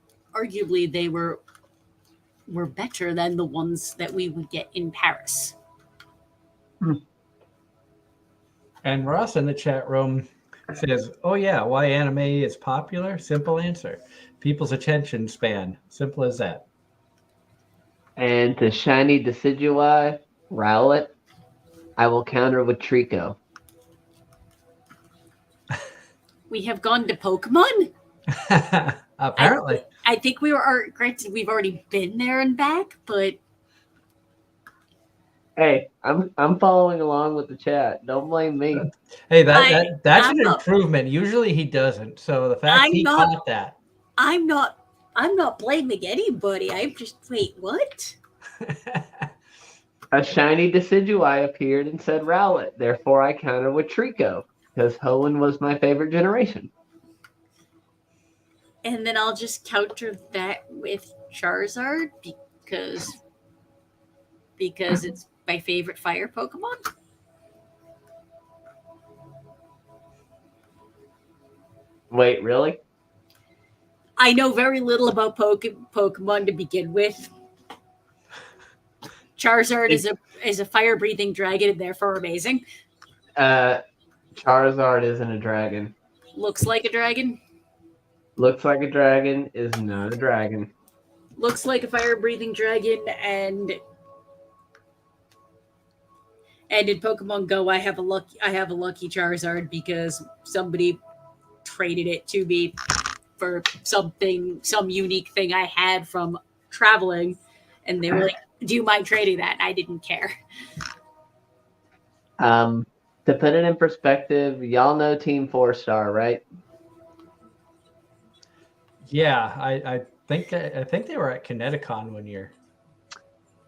they were better than the ones that we would get in Paris. And Ross in the chat room says, "Oh yeah, why anime is popular? Simple answer: people's attention span. Simple as that." And to shiny decidui, Rowlet, I will counter with Trico. We have gone to Pokemon. Apparently, I think we were granted we've already been there and back, but Hey, I'm following along with the chat. Don't blame me. hey, that's I'm an not- improvement. Usually he doesn't. So the fact I'm he not- caught that. I'm not blaming anybody. I'm just wait, what? A shiny decidui appeared and said Rowlet. Therefore, I counter with Trico because Hoenn was my favorite generation. And then I'll just counter that with Charizard because it's my favorite fire Pokemon. Wait, really? I know very little about Pokemon to begin with. Charizard is a fire breathing dragon and therefore amazing. Charizard isn't a dragon. Looks like a dragon. Looks like a dragon is not a dragon. Looks like a fire breathing dragon, and in Pokemon Go I have a lucky Charizard because somebody traded it to me for some unique thing I had from traveling, and they were like, "Do you mind trading that?" I didn't care. To put it in perspective, y'all know Team 4-Star, right? Yeah, I think they were at Kineticon one year.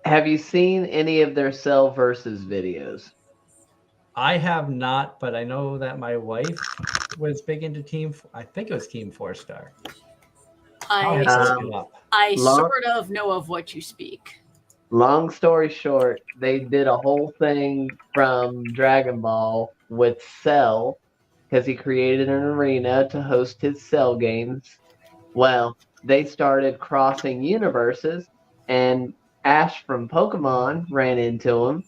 Have you seen any of their Cell versus videos? I have not, but I know that my wife was big into I think it was Team 4-Star. I Long- sort of know of what you speak. Long story short, they did a whole thing from Dragon Ball with Cell because he created an arena to host his Cell games. Well, they started crossing universes, and Ash from Pokemon ran into him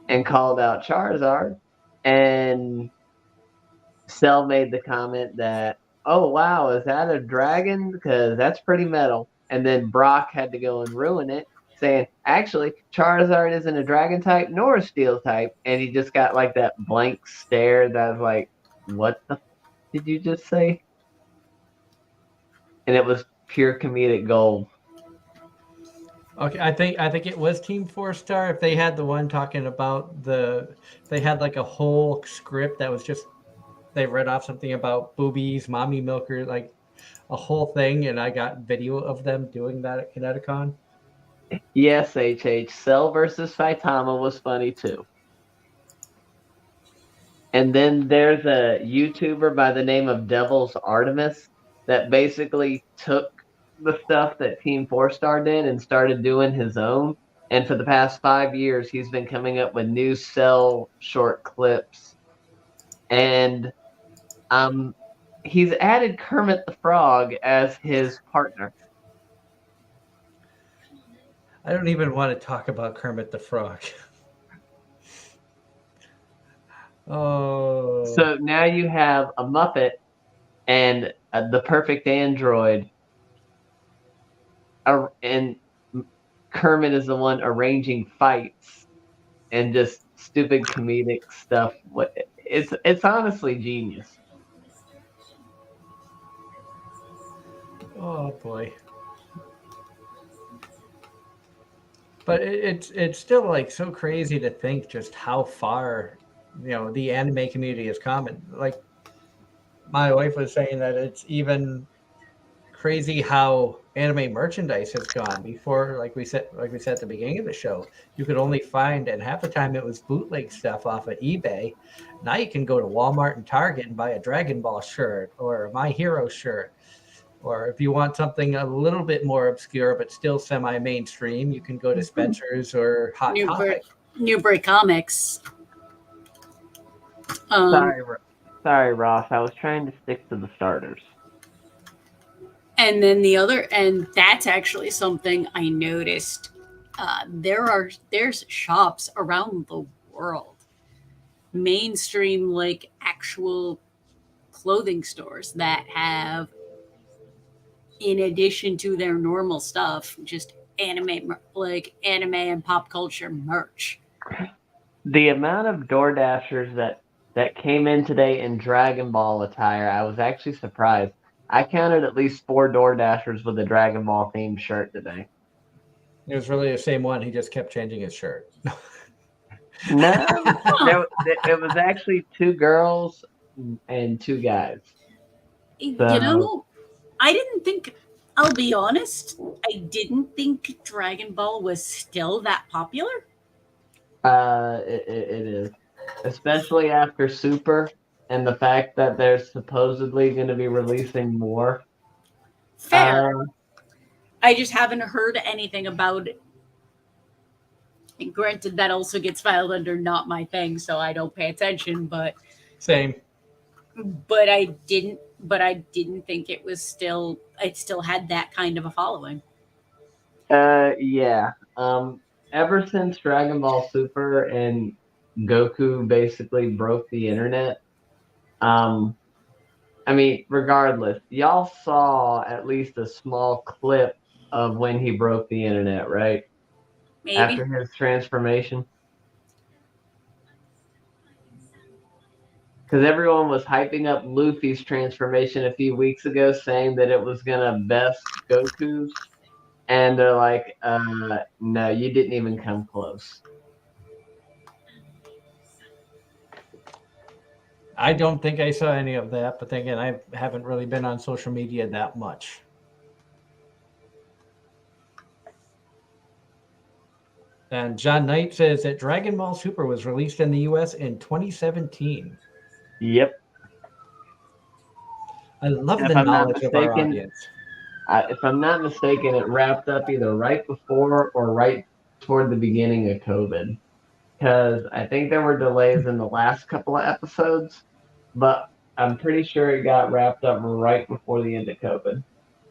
and called out Charizard, and Cell made the comment that, "Oh wow, is that a dragon? Because that's pretty metal." And then Brock had to go and ruin it, saying, "Actually, Charizard isn't a dragon type nor a steel type," and he just got like that blank stare that was like, "What the did you just say?" And it was pure comedic gold. Okay, I think it was Team 4-Star. If they had the one talking about they had like a whole script that was just they read off something about boobies, mommy milker, like a whole thing, and I got video of them doing that at Kineticon. Yes, HH. Cell versus Saitama was funny too. And then there's a YouTuber by the name of Devil's Artemis that basically took the stuff that Team Four Star did and started doing his own. And for the past 5 years, he's been coming up with new Cell short clips. And um, he's added Kermit the Frog as his partner. I don't even want to talk about Kermit the Frog. Oh, So now you have a Muppet and the perfect android, and Kermit is the one arranging fights and just stupid comedic stuff. It's honestly genius. oh boy. But it's still like so crazy to think just how far the anime community has come. And like my wife was saying that it's even crazy how anime merchandise has gone. Before, like we said at the beginning of the show, you could only find, and half the time it was bootleg stuff off of eBay. Now you can go to Walmart and Target and buy a Dragon Ball shirt or a My Hero shirt. Or if you want something a little bit more obscure but still semi-mainstream, you can go to Spencer's or Hot Topic. Newbury Comics. Um, Sorry, Ross. I was trying to stick to the starters. And then and that's actually something I noticed. There's shops around the world, mainstream like actual clothing stores that have, in addition to their normal stuff, just anime and pop culture merch. The amount of DoorDashers that came in today in Dragon Ball attire, I was actually surprised. I counted at least 4 DoorDashers with a Dragon Ball themed shirt today. It was really the same one. He just kept changing his shirt. No, it was actually 2 girls and 2 guys. So, I didn't think. I'll be honest. I didn't think Dragon Ball was still that popular. it is, especially after Super and the fact that they're supposedly going to be releasing more. Fair. I just haven't heard anything about it. And granted, that also gets filed under not my thing, so I don't pay attention. But Same. I didn't think it was still. It still had that kind of a following. Yeah. Ever since Dragon Ball Super and Goku basically broke the internet, I mean, regardless, y'all saw at least a small clip of when he broke the internet, right? Maybe. After his transformation. Because everyone was hyping up Luffy's transformation a few weeks ago, saying that it was going to best Goku's. And they're like, no, you didn't even come close. I don't think I saw any of that, but then again, I haven't really been on social media that much. And John Knight says that Dragon Ball Super was released in the US in 2017. Yep. I love the knowledge of our audience. If I'm not mistaken, it wrapped up either right before or right toward the beginning of COVID. Because I think there were delays in the last couple of episodes, but I'm pretty sure it got wrapped up right before the end of COVID.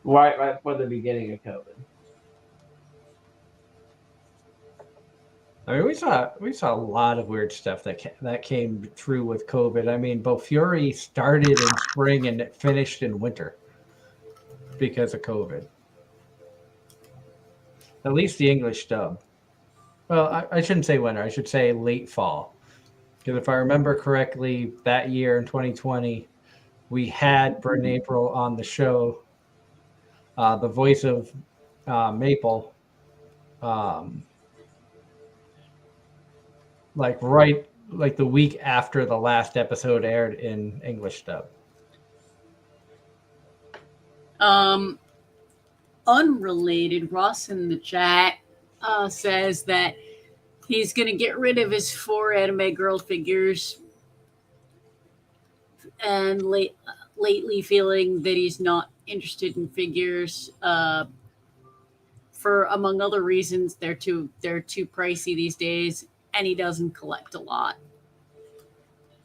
Right before the beginning of COVID. I mean, we saw a lot of weird stuff that came through with COVID. I mean, Bofuri started in spring and it finished in winter because of COVID. At least the English dub. Well, I shouldn't say winter. I should say late fall. Because if I remember correctly, that year in 2020, we had Brent April on the show, the voice of Maple, like the week after the last episode aired in English dub. Unrelated, Ross in the chat says that he's going to get rid of his 4 anime girl figures, and lately feeling that he's not interested in figures. For among other reasons, they're too pricey these days, and he doesn't collect a lot.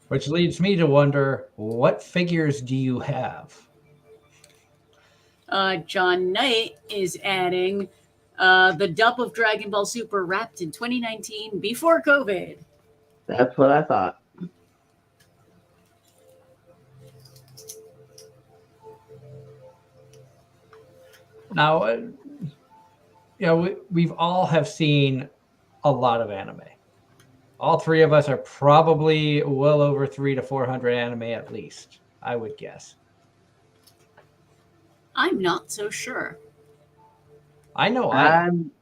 Which leads me to wonder, what figures do you have? John Knight is adding the dub of Dragon Ball Super wrapped in 2019 before COVID. That's what I thought. Now, we've all have seen a lot of anime. All 3 of us are probably well over 300 to 400 anime at least, I would guess. I'm not so sure. I know I'm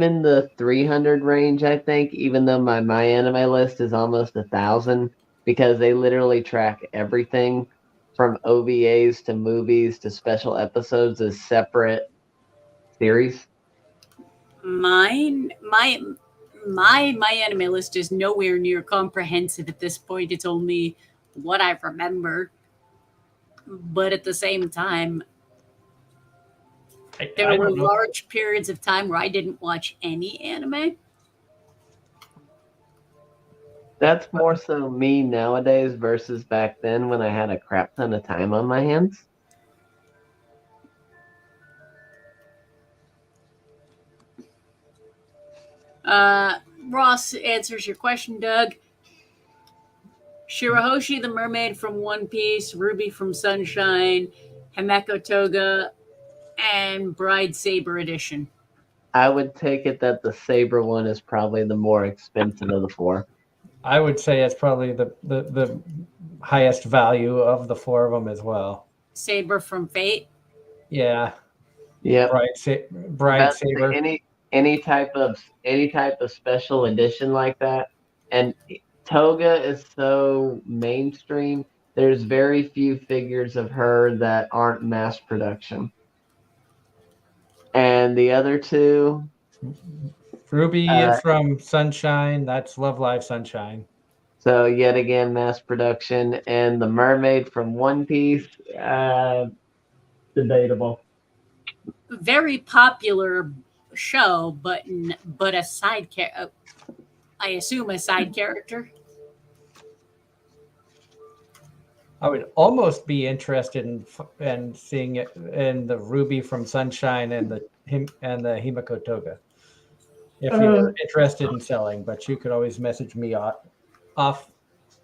in the 300 range, I think, even though my anime list is almost 1,000, because they literally track everything from OVAs to movies to special episodes as separate series. My anime list is nowhere near comprehensive at this point. It's only what I remember. But at the same time, there were large periods of time where I didn't watch any anime. That's more so me nowadays versus back then when I had a crap ton of time on my hands. Ross answers your question, Doug. Shirahoshi the Mermaid from One Piece, Ruby from Sunshine, Himeko Toga, and Bride Saber Edition. I would take it that the Saber one is probably the more expensive of the 4. I would say it's probably the highest value of the 4 of them as well. Saber from Fate. Yeah. Yeah. Bride Saber. Any type of special edition like that, and Toga is so mainstream. There's very few figures of her that aren't mass production. And the other 2, Ruby is from Sunshine. That's Love Live Sunshine. So yet again, mass production. And the Mermaid from One Piece, debatable. Very popular show, but a side character. I assume a side character. I would almost be interested in seeing it in the Ruby from Sunshine and the Himeko Toga. If you're interested in selling, but you could always message me off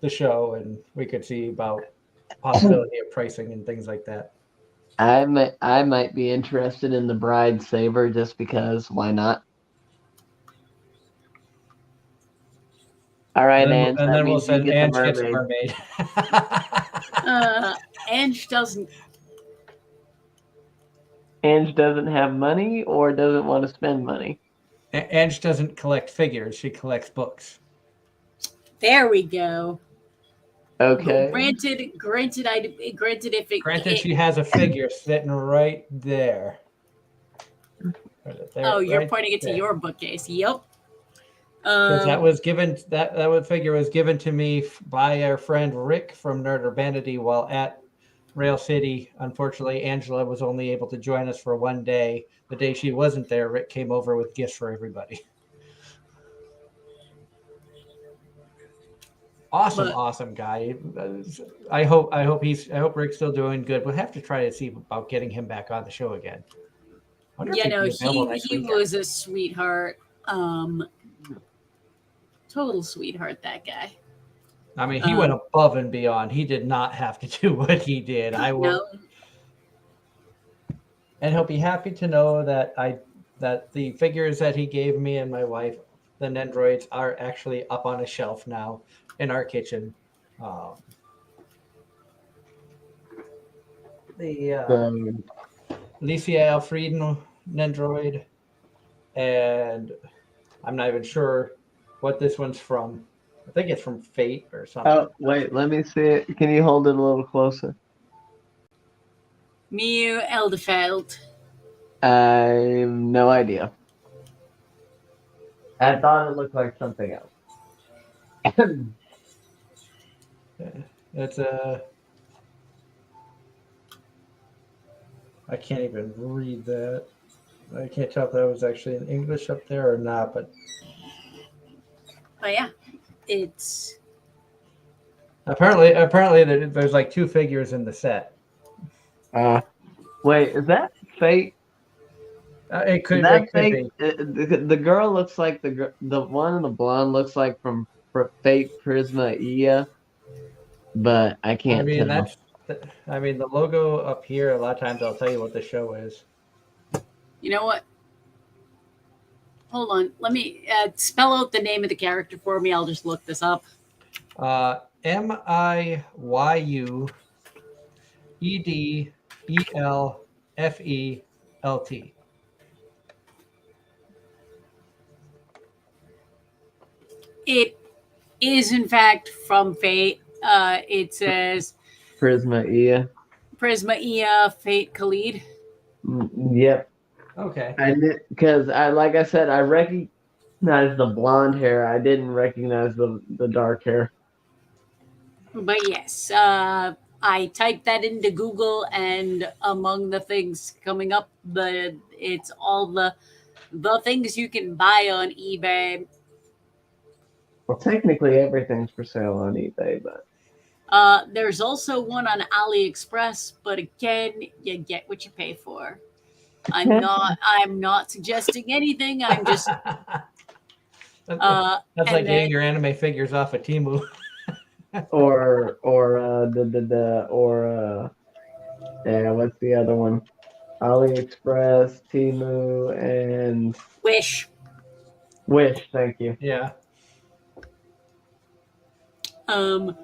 the show, and we could see about possibility of pricing and things like that. I might be interested in the Bride Saber just because. Why not? All right, Ange. And then we'll send Ange gets a mermaid. Ange doesn't. Ange doesn't have money or doesn't want to spend money. Ange doesn't collect figures; she collects books. There we go. Okay. Granted, she has a figure sitting right there. You're pointing it to your bookcase. Yep. Because that figure was given to me by our friend Rick from Nerd Urbanity while at Rail City. Unfortunately, Angela was only able to join us for one day. The day she wasn't there, Rick came over with gifts for everybody. Awesome guy. I hope Rick's still doing good. We'll have to try to see about getting him back on the show again. He was a sweetheart. Total sweetheart, that guy. I mean, he went above and beyond. He did not have to do what he did. I will. No. And he'll be happy to know that the figures that he gave me and my wife, the Nendroids, are actually up on a shelf now in our kitchen. The Alicia Alfredo Nendroid, and I'm not even sure what this one's from. I think it's from Fate or something. Oh, wait, let me see it. Can you hold it a little closer? Mew Eldefeld. I have no idea. I thought it looked like something else. It's I can't even read that. I can't tell if that was actually in English up there or not, but yeah, it's apparently there's like two figures in the set. Wait, is that fake? It Is could that it could fake? be. The girl looks like the one in the blonde looks like from fake Prisma Ia, but I I can't mean tell. I mean the logo up here. A lot of times I'll tell you what the show is. you know what? Hold on, let me spell out the name of the character for me. I'll just look this up. Miyuedellfelt. It is in fact from Fate. It says Prisma Ia. Prisma Ia Fate Khalid. Yep. Okay. I because like I said, I recognized the blonde hair. I didn't recognize the dark hair. But yes, I typed that into Google, and among the things coming up, it's all the things you can buy on eBay. Well, technically everything's for sale on eBay, but There's also one on AliExpress, but again, you get what you pay for. I'm not suggesting anything. I'm just That's like and then getting your anime figures off of Timu. yeah, what's the other one? AliExpress, Temu, and Wish. Wish. Thank you. Yeah. Um,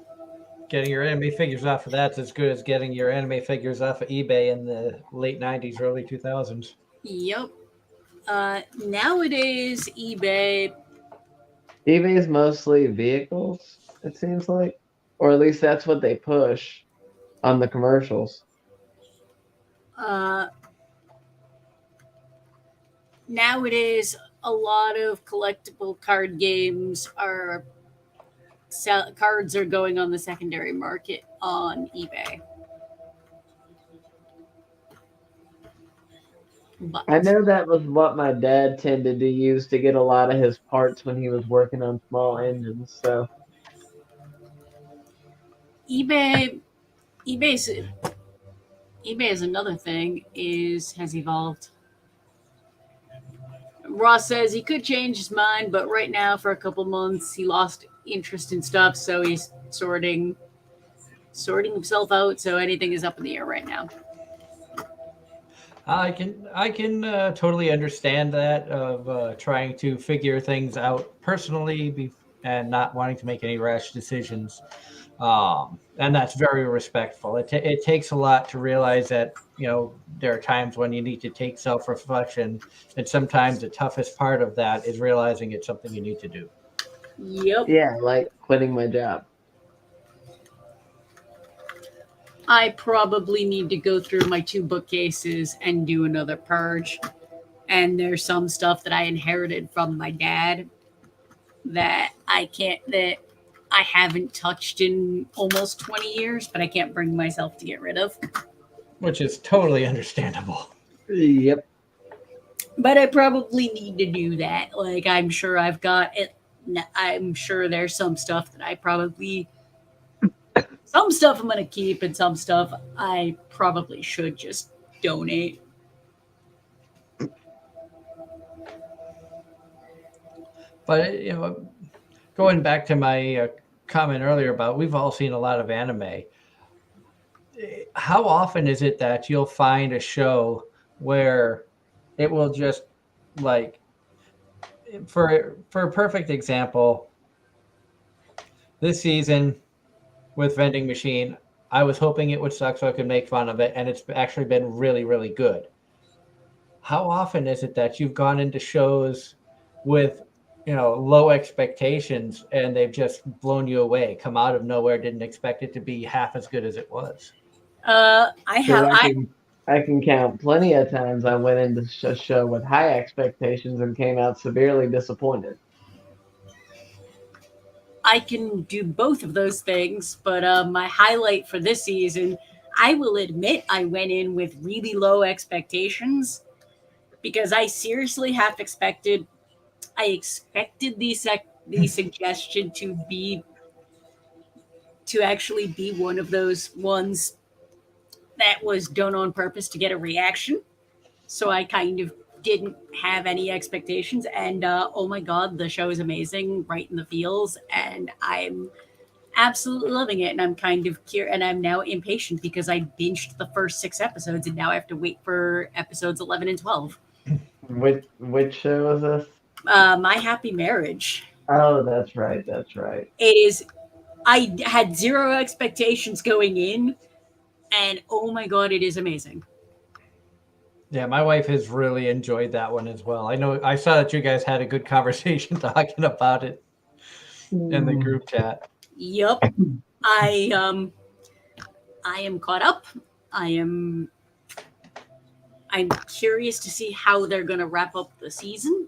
Getting your anime figures off of that's as good as getting your anime figures off of eBay in the late 90s, early 2000s. yep. Nowadays, eBay. eBay is mostly vehicles, it seems like, or at least that's what they push on the commercials. Uh, Nowadays, a lot of collectible card games are cards are going on the secondary market on eBay. But I know that was what my dad tended to use to get a lot of his parts when he was working on small engines. So eBay, eBay's eBay is another thing has evolved. Ross says he could change his mind, but right now, for a couple months, he lost interest in stuff, so he's sorting himself out. So anything is up in the air right now. I can totally understand that of trying to figure things out personally and not wanting to make any rash decisions. And that's very respectful. It takes a lot to realize that there are times when you need to take self-reflection, and sometimes the toughest part of that is realizing it's something you need to do. Yep. yeah, like quitting my job. I probably need to go through my 2 bookcases and do another purge. And there's some stuff that I inherited from my dad that that I haven't touched in almost 20 years, but I can't bring myself to get rid of. Which is totally understandable. Yep. But I probably need to do that. Like, I'm sure I've got it. I'm sure there's some stuff that some stuff I'm going to keep, and some stuff I probably should just donate. But going back to my comment earlier about we've all seen a lot of anime. How often is it that you'll find a show where it will just like for a perfect example, this season with Vending Machine, I was hoping it would suck so I could make fun of it, and it's actually been really, really good. How often is it that you've gone into shows with low expectations and they've just blown you away, come out of nowhere, didn't expect it to be half as good as it was? I can count plenty of times I went into a show with high expectations and came out severely disappointed. I can do both of those things, but my highlight for this season, I will admit I went in with really low expectations because I seriously half expected I expected the suggestion to actually be one of those ones that was done on purpose to get a reaction. So I kind of didn't have any expectations, and oh my god, the show is amazing, right in the feels, and I'm absolutely loving it. And I'm kind of and I'm now impatient because I binged the first 6 episodes, and now I have to wait for episodes 11 and 12. Which show is this? My Happy Marriage. Oh, that's right. That's right. It is. I had zero expectations going in, and oh my god, it is amazing. Yeah, my wife has really enjoyed that one as well. I know I saw that you guys had a good conversation talking about it in the group chat. Yup. I am caught up. I'm curious to see how they're going to wrap up the season.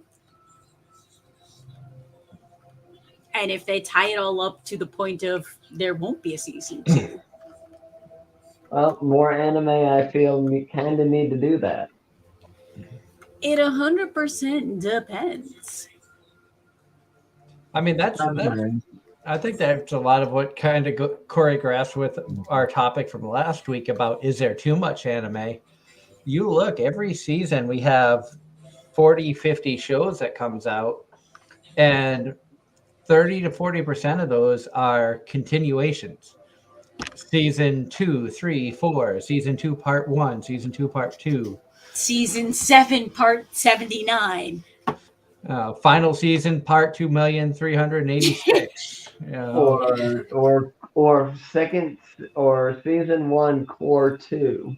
And if they tie it all up to the point of there won't be a season 2. Well, more anime, I feel kind of need to do that. It 100% depends. I mean, I think that's a lot of what kind of choreographs with our topic from last week about is there too much anime? You look, every season we have 40, 50 shows that comes out, and 30 to 40% of those are continuations. Season 2, 3, 4, season 2, part 1, season 2, part 2. Season 7, part 79. Final season, part 2,386. Or second or season 1 core 2.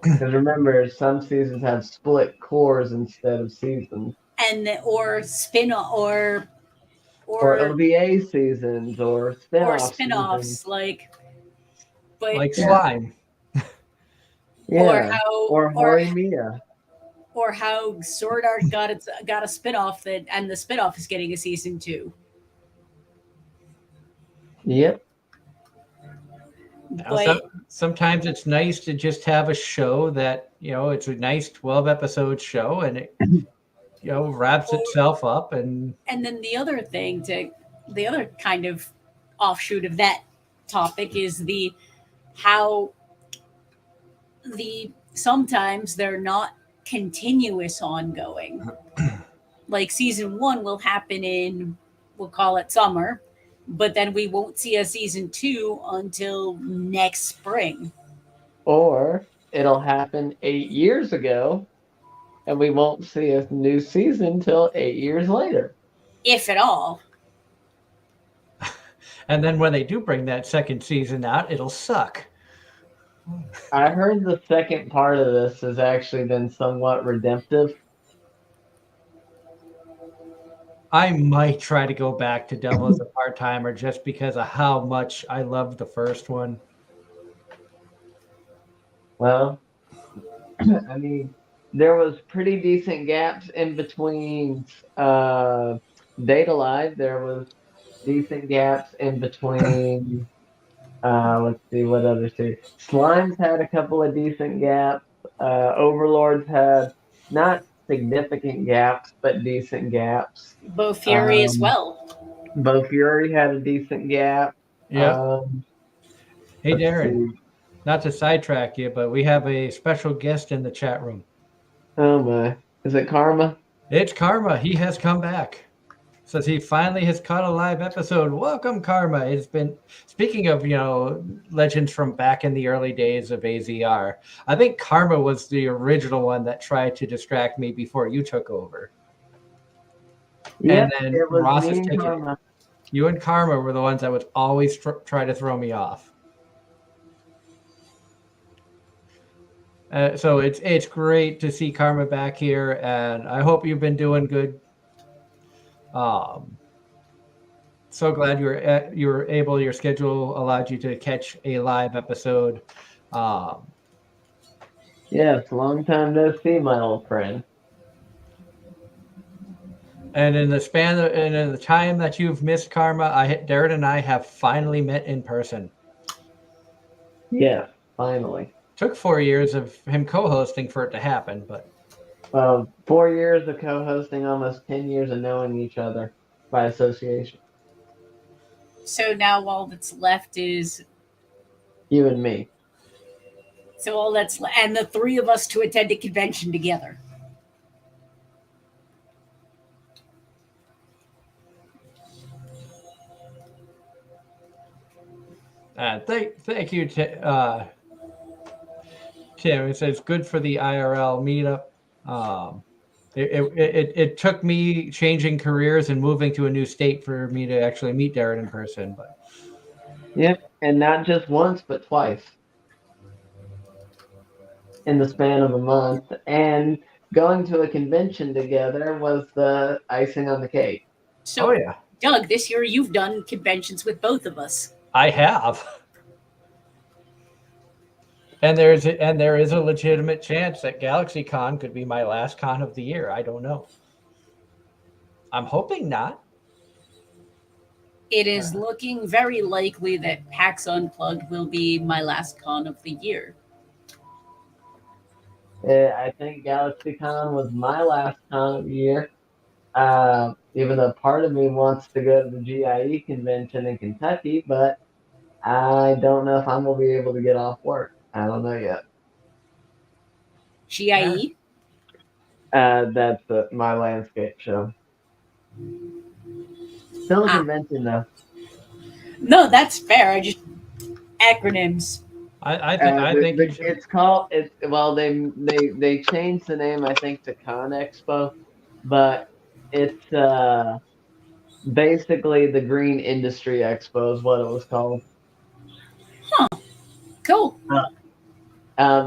Because remember, some seasons have split cores instead of seasons. And or spin-off or OVA seasons or spin-offs. Or spin-offs like Slime. Yeah. Or Horimiya. Or how Sword Art got a spin-off and the spin-off is getting a season 2. Yep. But sometimes it's nice to just have a show that, it's a nice 12-episode show and it wraps itself up. And then the other kind of offshoot of that topic is how sometimes they're not continuous ongoing. Like season 1 will happen in, we'll call it summer, but then we won't see a season 2 until next spring. Or it'll happen 8 years ago and we won't see a new season till 8 years later. If at all. And then when they do bring that second season out, it'll suck. I heard the second part of this has actually been somewhat redemptive. I might try to go back to Devil as a Part-Timer just because of how much I loved the first one. Well, I mean, there was pretty decent gaps in between Data Live. There was decent gaps in between let's see what other series. Slimes had a couple of decent gaps. Overlords had not significant gaps, but decent gaps. Bo Fury as well. Bo Fury had a decent gap. Yeah. Hey, Darren, not to sidetrack you, but we have a special guest in the chat room. Oh my. Is it Karma? It's Karma. He has come back. Says he finally has caught a live episode. Welcome, Karma. It's been, speaking of, legends from back in the early days of AZR, I think Karma was the original one that tried to distract me before you took over. Yeah, and then it was Ross me is and taking, Karma. you and Karma were the ones that would always try to throw me off. So it's great to see Karma back here, and I hope you've been doing good. So glad you were able. Your schedule allowed you to catch a live episode. Yes, long time no see, my old friend. And in the time that you've missed Karma, Darren and I have finally met in person. Yes, finally. Took 4 years of him co-hosting for it to happen, but 4 years of co-hosting, almost 10 years of knowing each other by association. So now all that's left is You and me. and the three of us to attend a convention together. thank you, Tim. It says good for the IRL meetup. It took me changing careers and moving to a new state for me to actually meet Darren in person. But Yep, and not just once, but twice in the span of a month. And going to a convention together was the icing on the cake. So, oh yeah, Doug, this year you've done conventions with both of us. I have. And there is a legitimate chance that GalaxyCon could be my last con of the year. I don't know. I'm hoping not. It is looking very likely that PAX Unplugged will be my last con of the year. I think GalaxyCon was my last con of the year. Even though part of me wants to go to the GIE convention in Kentucky, but I don't know if I'm going to be able to get off work. I don't know yet. GIE? That's my landscape show. Still a convention, though. No, that's fair. I just acronyms. I think it's called. They changed the name, I think, to Con Expo, but it's basically the Green Industry Expo is what it was called. Cool.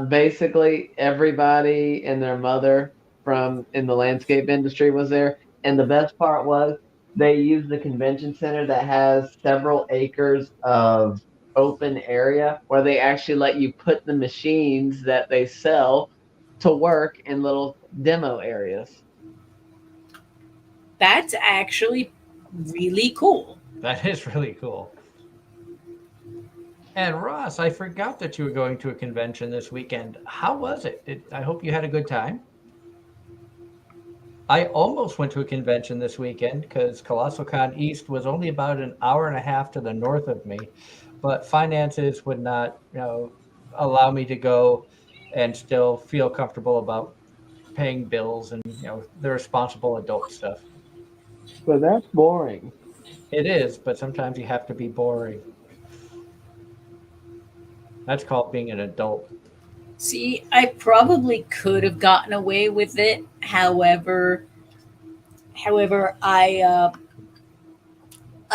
Basically, everybody and their mother from in the landscape industry was there, and the best part was they used the convention center that has several acres of open area where they actually let you put the machines that they sell to work in little demo areas. That's actually really cool. that is really cool. And Ross, I forgot that you were going to a convention this weekend. How was it? I hope you had a good time. I almost went to a convention this weekend because Colossal Con East was only about an hour and a half to the north of me, but finances would not, allow me to go and still feel comfortable about paying bills and the responsible adult stuff. But that's boring. It is, but sometimes you have to be boring. That's called being an adult. See, I probably could have gotten away with it. However, I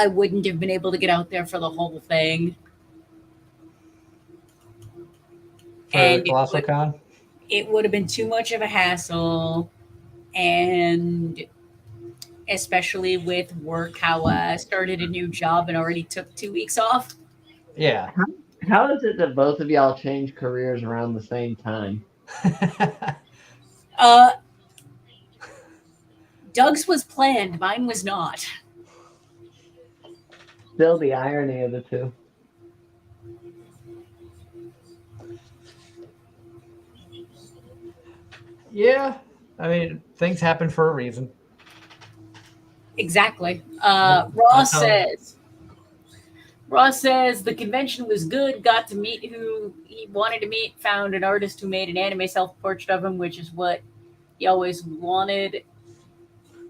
wouldn't have been able to get out there for the whole thing. For Colossal Con? It would have been too much of a hassle, and especially with work, how I started a new job and already took 2 weeks off. Yeah. How is it that both of y'all change careers around the same time? Doug's was planned, mine was not. Still the irony of the two. Yeah. I mean, things happen for a reason. Exactly. Ross says the convention was good, got to meet who he wanted to meet, found an artist who made an anime self-portrait of him, which is what he always wanted.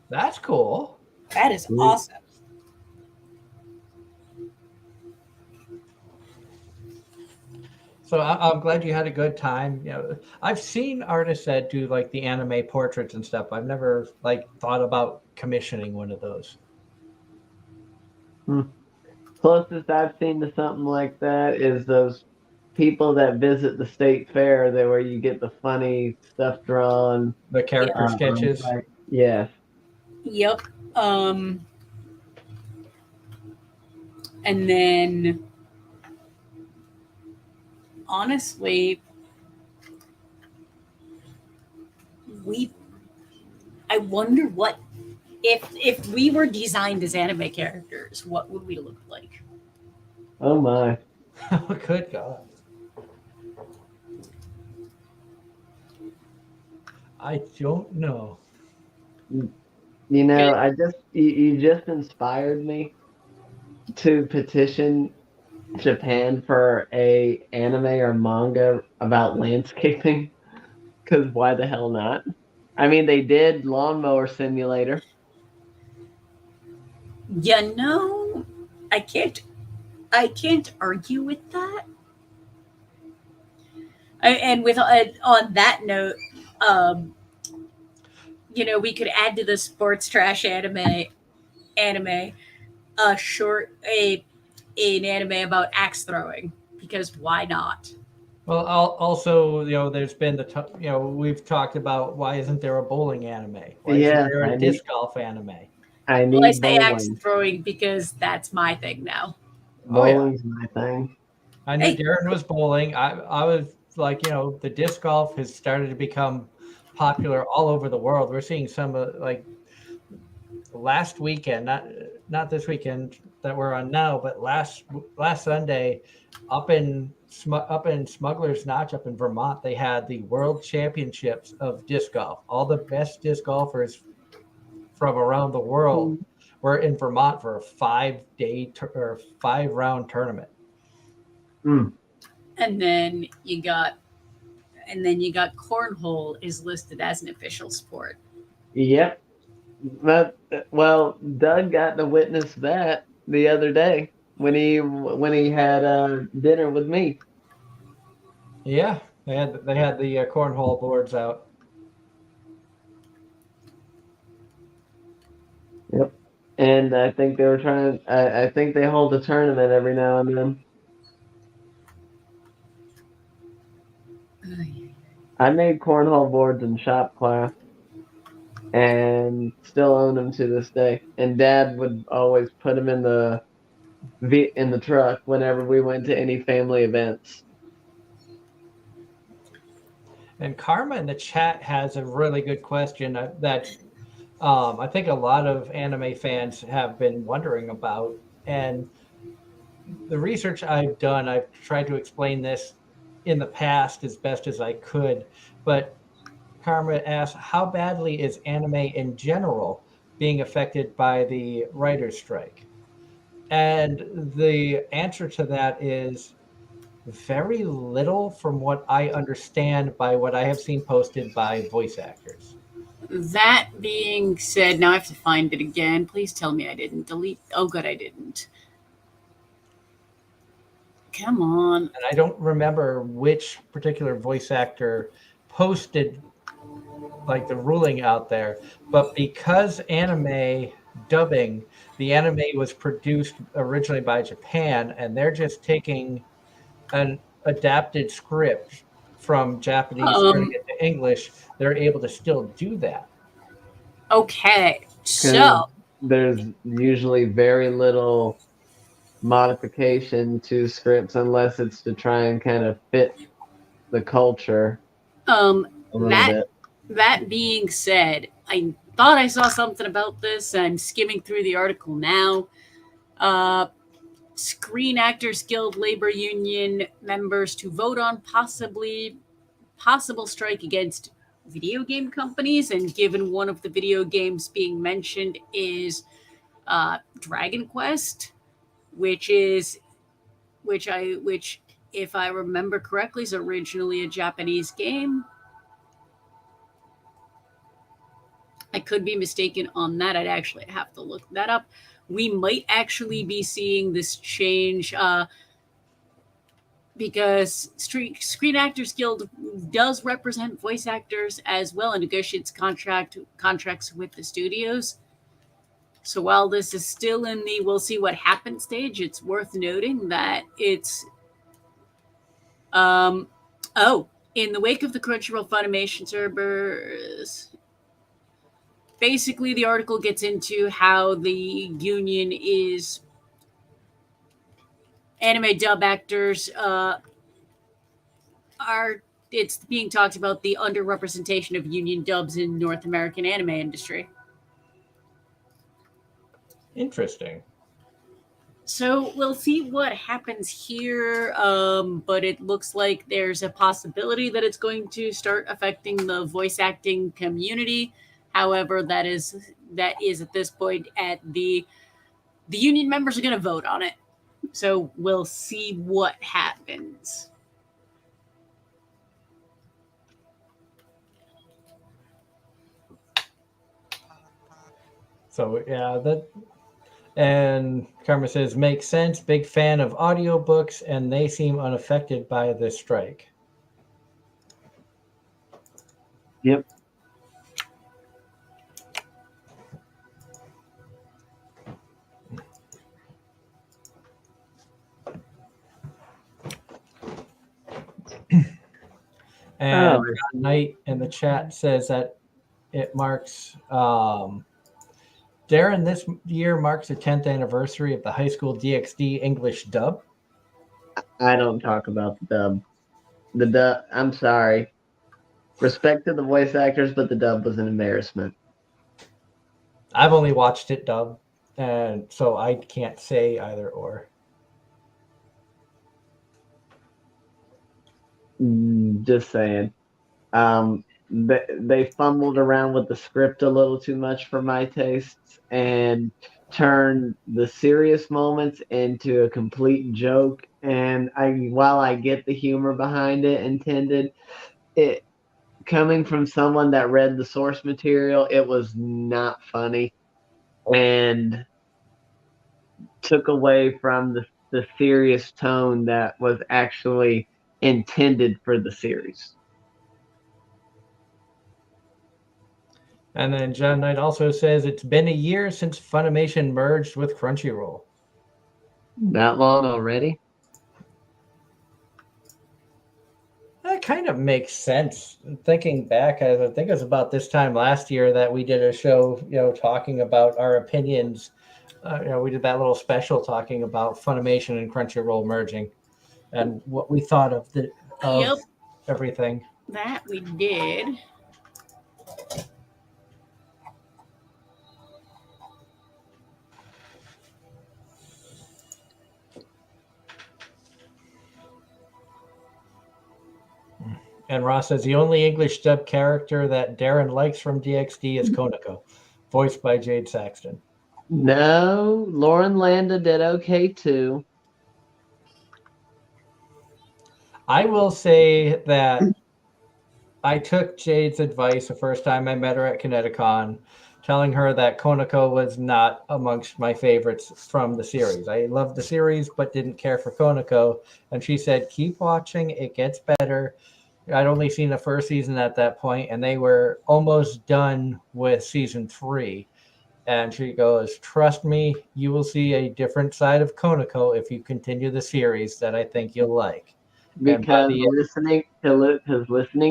That's cool. That is awesome. So I'm glad you had a good time. I've seen artists that do like the anime portraits and stuff. I've never thought about commissioning one of those. Closest I've seen to something like that is those people that visit the state fair there where you get the funny stuff drawn. The character sketches. Yes. Yep. And then honestly, I wonder what if we were designed as anime characters, what would we look like? Oh my. Good God. I don't know. You know, Good. I just you just inspired me to petition Japan for a anime or manga about landscaping. Because why the hell not? I mean, they did Lawnmower Simulator. You know, I can't argue with that. And with on that note, um, we could add to the sports trash anime a short a an anime about axe throwing, because why not? Well, also, there's been we've talked about why isn't there a bowling anime? Why isn't Yeah, there a disc golf anime? I Well, I need say axe bowling. throwing because that's my thing now. Oh yeah, Bowling's my thing. I knew Hey, Darren was bowling. I was like, the disc golf has started to become popular all over the world. We're seeing some like last weekend, not this weekend that we're on now, but last Sunday, up in Smuggler's Notch, up in Vermont, they had the World Championships of disc golf. All the best disc golfers from around the world were in Vermont for a 5-day or 5-round tournament. Mm. and then you got cornhole is listed as an official sport. Yep. But, well, Doug got to witness that the other day when he had dinner with me. Yeah, they had the cornhole boards out. Yep. And I think they were trying. I think they hold a tournament every now and then. I made cornhole boards in shop class and still own them to this day. And Dad would always put them in the truck whenever we went to any family events. And Karma in the chat has a really good question that I think a lot of anime fans have been wondering about. And the research I've done, I've tried to explain this in the past as best as I could. But Karma asks, how badly is anime in general being affected by the writer's strike? And the answer to that is very little from what I understand by what I have seen posted by voice actors. That being said, now I have to find it again. Please tell me I didn't delete. Oh, good, I didn't. Come on. And I don't remember which particular voice actor posted like the ruling out there, but because anime dubbing, the anime was produced originally by Japan, and they're just taking an adapted script from Japanese, turning Um. it to English, they're able to still do that. Okay. Because So, there's usually very little modification to scripts unless it's to try and kind of fit the culture um, a little that bit. that being said, I thought I saw something about this. I'm skimming through the article now. Uh, Screen Actors Guild labor union members to vote on possible strike against video game companies, and given one of the video games being mentioned is Dragon Quest, which is which if I remember correctly is originally a Japanese game. I could be mistaken on that. I'd actually have to look that up. We might actually be seeing this change because Screen Actors Guild does represent voice actors as well and negotiates contracts with the studios. So while this is still in the we'll see what happens stage, it's worth noting that it's um oh, in the wake of the Crunchyroll Funimation servers. Basically, the article gets into how the union is anime dub actors are it's being talked about the underrepresentation of union dubs in North American anime industry. Interesting. So we'll see what happens here, but it looks like there's a possibility that it's going to start affecting the voice acting community. However, that is at this point at the union members are going to vote on it. So we'll see what happens. So yeah, that. And Karma says, makes sense. Big fan of audiobooks, and they seem unaffected by the strike. Yep. And John Knight in the chat says that it marks Darren, this year marks the 10th anniversary of the high school DxD English dub. I don't talk about the dub. The dub, I'm sorry. Respect to the voice actors, but the dub was an embarrassment. I've only watched it dub, and so I can't say either or. Just saying. They fumbled around with the script a little too much for my tastes and turned the serious moments into a complete joke. And while I get the humor behind it intended, it coming from someone that read the source material, it was not funny and took away from the serious tone that was actually intended for the series. And then John Knight also says it's been a year since Funimation merged with Crunchyroll. That long already? That kind of makes sense. Thinking back, I think it was about this time last year that we did a show, talking about our opinions. We did that little special talking about Funimation and Crunchyroll merging and what we thought of everything. That we did. And Ross says the only English dub character that Darren likes from DxD is Konako, voiced by Jade Saxton. No, Lauren Landa did okay too. I will say that I took Jade's advice the first time I met her at Kineticon, telling her that Konako was not amongst my favorites from the series. I loved the series, but didn't care for Konako. And she said, keep watching, it gets better. I'd only seen the first season at that point, and they were almost done with season 3. And she goes, trust me, you will see a different side of Konako if you continue the series that I think you'll like. Because listening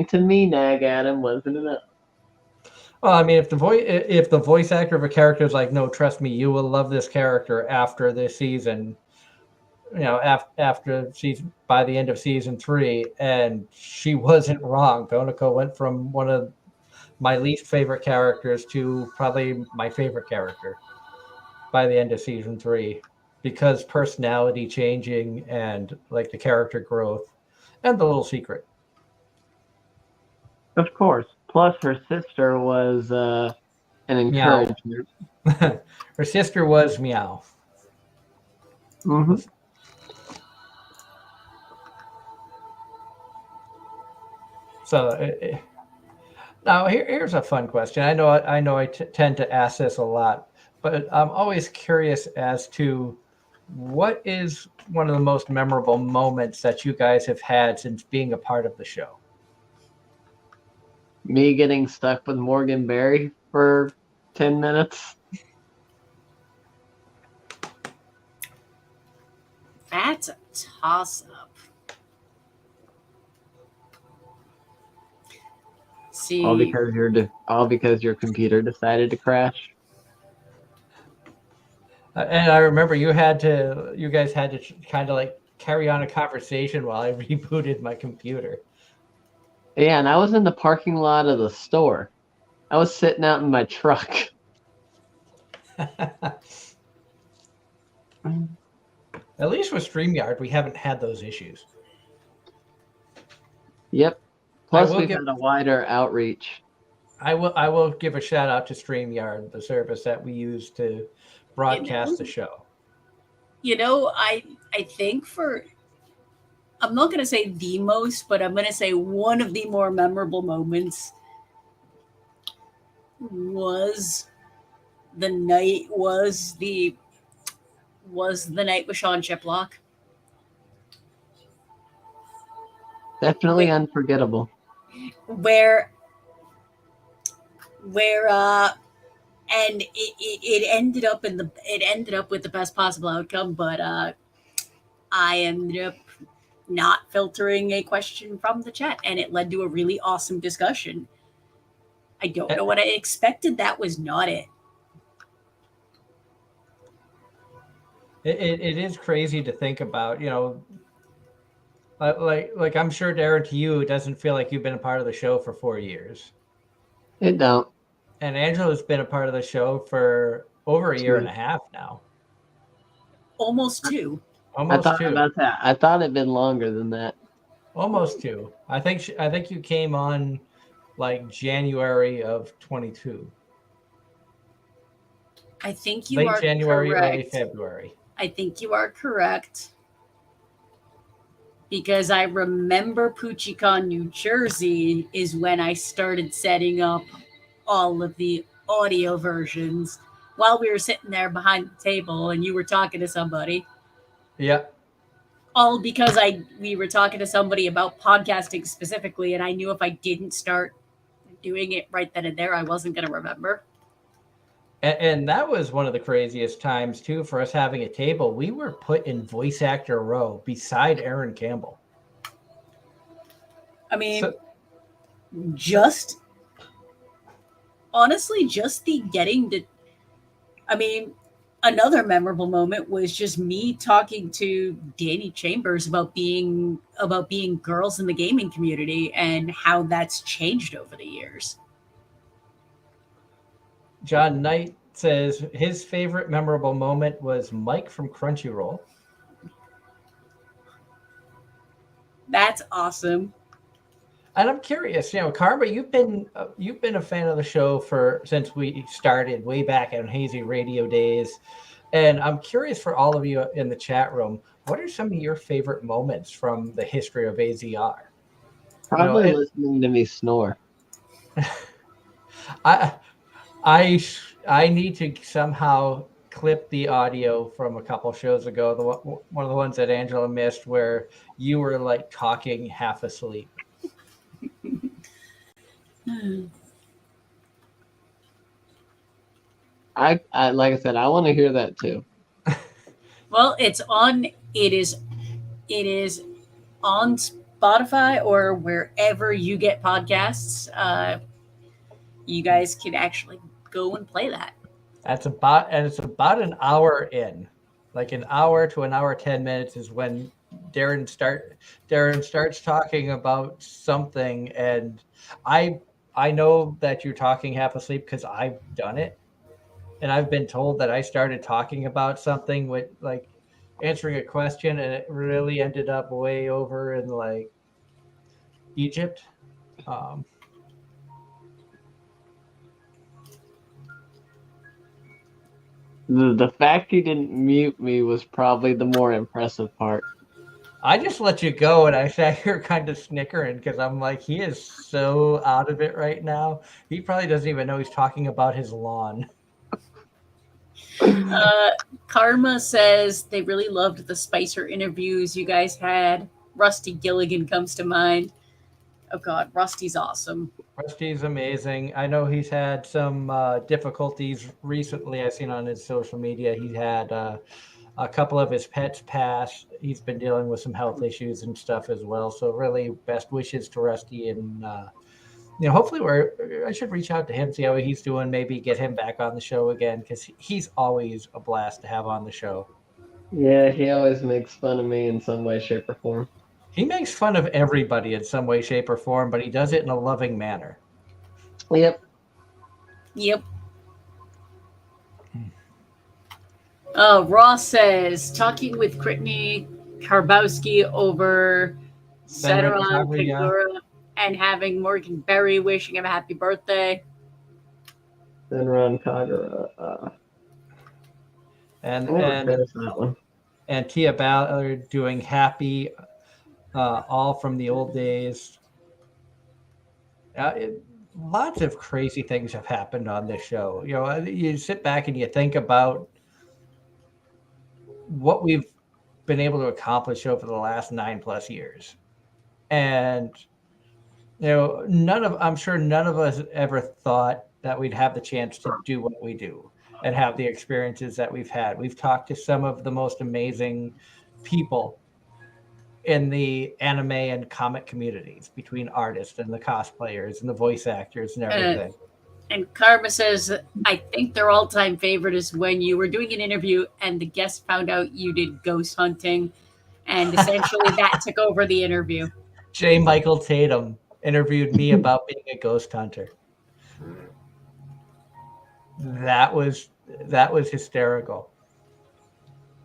to me nag at him wasn't enough. Well, I mean, if the voice actor of a character is like, no, trust me, you will love this character after this season, after by the end of season 3, and she wasn't wrong. Konako went from one of my least favorite characters to probably my favorite character by the end of season 3, because personality changing and like the character growth and the little secret. Of course. Plus, her sister was an encouragement. Her sister was Meow. Mm-hmm. So now here's a fun question. I know I tend to ask this a lot, but I'm always curious as to what is one of the most memorable moments that you guys have had since being a part of the show? Me getting stuck with Morgan Berry for 10 minutes. That's a toss-up. See, all because your computer decided to crash. And I remember you guys had to kind of like carry on a conversation while I rebooted my computer. Yeah, and I was in the parking lot of the store. I was sitting out in my truck. At least with StreamYard, we haven't had those issues. Yep. Plus, will we've give- had a wider outreach. I will give a shout out to StreamYard, the service that we use to broadcast the show. I think I'm not going to say the most, but I'm going to say one of the more memorable moments was the night with Sean Chiplock. Definitely unforgettable. Where and it ended up with the best possible outcome, but I ended up not filtering a question from the chat, and it led to a really awesome discussion. I don't know what I expected. That was not it. It is crazy to think about, like I'm sure, Darren, to you, it doesn't feel like you've been a part of the show for 4 years. It don't. And Angela's been a part of the show for over a year and a half now. Almost 2. Almost I thought 2. about that. I thought it'd been longer than that. Almost 2. I think you came on like January of 22. I think you Late are January, correct. early February. I think you are correct. Because I remember PoochieCon, New Jersey is when I started setting up all of the audio versions while we were sitting there behind the table and you were talking to somebody. Yeah. All because we were talking to somebody about podcasting specifically, and I knew if I didn't start doing it right then and there, I wasn't going to remember. And that was one of the craziest times, too, for us having a table. We were put in voice actor row beside Aaron Campbell. I mean, just the getting to, another memorable moment was just me talking to Danny Chambers about being girls in the gaming community and how that's changed over the years. John Knight says his favorite memorable moment was Mike from Crunchyroll. That's awesome. And I'm curious, Karma, you've been a fan of the show since we started way back in Hazy Radio days. And I'm curious for all of you in the chat room, what are some of your favorite moments from the history of AZR? Probably listening to me snore. I need to somehow clip the audio from a couple shows ago, one of the ones that Angela missed, where you were like talking half asleep. I like I said, I want to hear that too. Well, it is on Spotify or wherever you get podcasts. You guys can actually go and play that. It's about an hour in, like an hour to an hour 10 minutes is when Darren starts talking about something, and I know that you're talking half asleep because I've done it, and I've been told that I started talking about something with like answering a question, and it really ended up way over in like Egypt. The fact you didn't mute me was probably the more impressive part. I just let you go, and I sat here kind of snickering because I'm like, he is so out of it right now. He probably doesn't even know he's talking about his lawn. Karma says they really loved the Spicer interviews you guys had. Rusty Gilligan comes to mind. Oh God, Rusty's awesome. Rusty's amazing. I know he's had some difficulties recently. I've seen on his social media. He had a couple of his pets pass. He's been dealing with some health issues and stuff as well. So really, best wishes to Rusty, and hopefully I should reach out to him, see how he's doing. Maybe get him back on the show again because he's always a blast to have on the show. Yeah, he always makes fun of me in some way, shape, or form. He makes fun of everybody in some way, shape, or form, but he does it in a loving manner. Yep. Ross says talking with Brittany Karbowski over Seteron Kagura, yeah. Kagura and having Morgan Berry wishing him a happy birthday. Then Ron Kagura. And There's that one. and Tia Ballard doing happy, all from the old days. Lots of crazy things have happened on this show. You know, you sit back and you think about what we've been able to accomplish over the last 9+ years, and you know, I'm sure none of us ever thought that we'd have the chance to do what we do and have the experiences that we've had. We've talked to some of the most amazing people in the anime and comic communities, between artists and the cosplayers and the voice actors and everything. And Karma says, I think their all-time favorite is when you were doing an interview and the guest found out you did ghost hunting, and essentially that took over the interview. J. Michael Tatum interviewed me about being a ghost hunter. That was hysterical.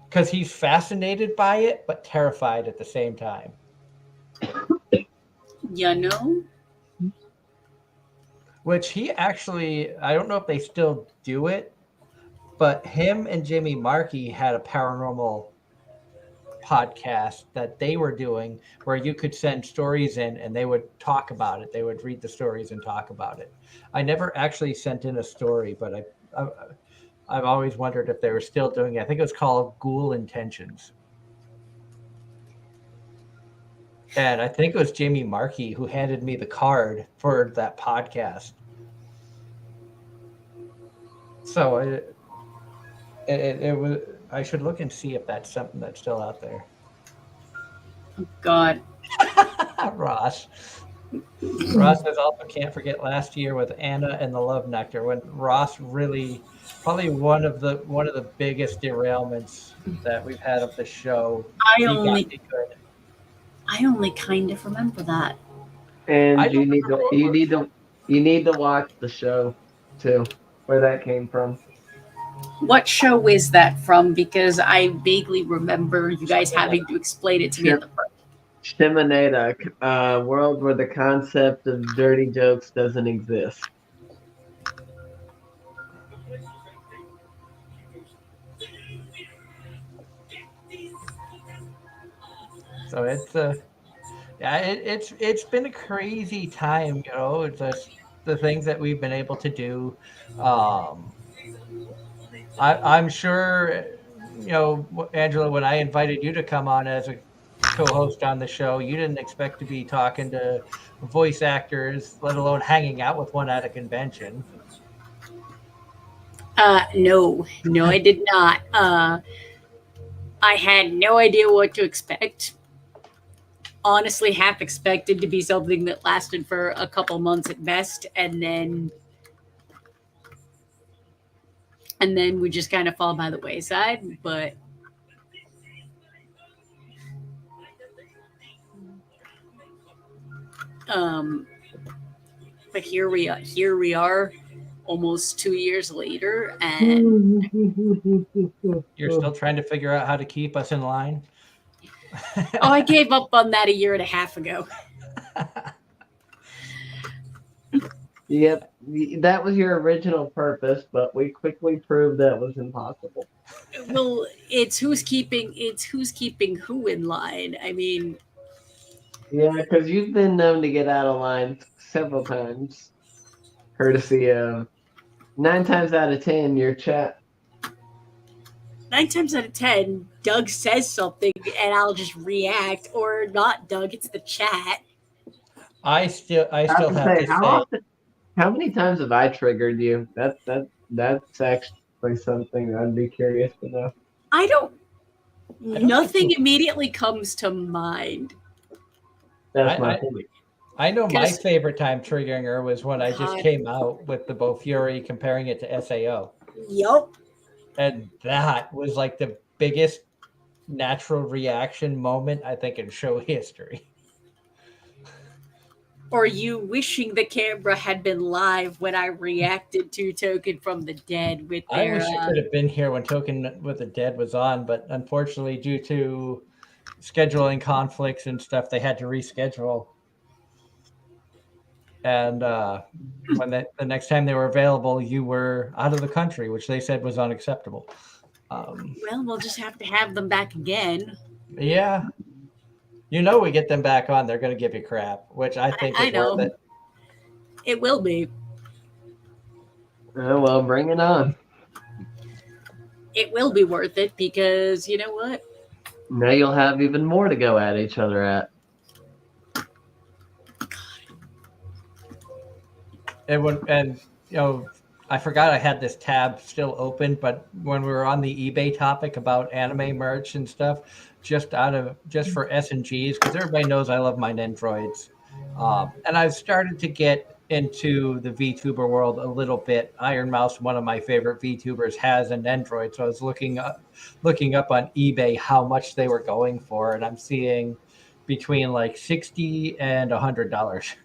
Because he's fascinated by it, but terrified at the same time. You know? Which he actually, I don't know if they still do it, but him and Jimmy Markey had a paranormal podcast that they were doing where you could send stories in and they would talk about it. They would read the stories and talk about it. I never actually sent in a story, but I've always wondered if they were still doing it. I think it was called Ghoul Intentions. And I think it was Jamie Markey who handed me the card for that podcast. So it was. I should look and see if that's something that's still out there. God. Ross says also can't forget last year with Anna and the Love Nectar, when Ross really, probably one of the biggest derailments that we've had of the show. I only kind of remember that. And you need to watch the show too, where that came from. What show is that from? Because I vaguely remember you guys having to explain it to me at the front. Shimoneta, a world where the concept of dirty jokes doesn't exist. So it's been a crazy time, you know. It's just the things that we've been able to do. I'm sure, you know, Angela, when I invited you to come on as a co-host on the show, you didn't expect to be talking to voice actors, let alone hanging out with one at a convention. No, I did not. I had no idea what to expect. Honestly, half expected to be something that lasted for a couple months at best, and then we just kind of fall by the wayside. But here we are almost 2 years later, and you're still trying to figure out how to keep us in line. I gave up on that a year and a half ago. Yep, that was your original purpose, but we quickly proved that was impossible. Well, it's who's keeping who in line. I mean, yeah, because you've been known to get out of line several times, courtesy of 9 times out of 10 your chat. 9 times out of 10, Doug says something and I'll just react, or not Doug, it's the chat. I still have to say. How many times have I triggered you? That's actually something I'd be curious to know. Nothing immediately comes to mind. That's my point. I know my favorite time triggering her was when I just came out with the Bo Fury comparing it to SAO. Yup. And that was like the biggest natural reaction moment, I think, in show history. Or you wishing the camera had been live when I reacted to Token from the Dead with I their. wish you could have been here when Token with the Dead was on, but unfortunately, due to scheduling conflicts and stuff, they had to reschedule. And when the next time they were available, you were out of the country, which they said was unacceptable. Well, we'll just have to have them back again. Yeah, we get them back on, they're going to give you crap, which I think I is worth know. it. It will be. Oh, well, bring it on. It will be worth it because you know what? Now you'll have even more to go at each other at. And I forgot I had this tab still open, but when we were on the eBay topic about anime merch and stuff, just for S&Gs, because everybody knows I love my Nendroids. And I've started to get into the VTuber world a little bit. Iron Mouse, one of my favorite VTubers, has an Nendroid, so I was looking up on eBay how much they were going for, and I'm seeing between like $60 and $100.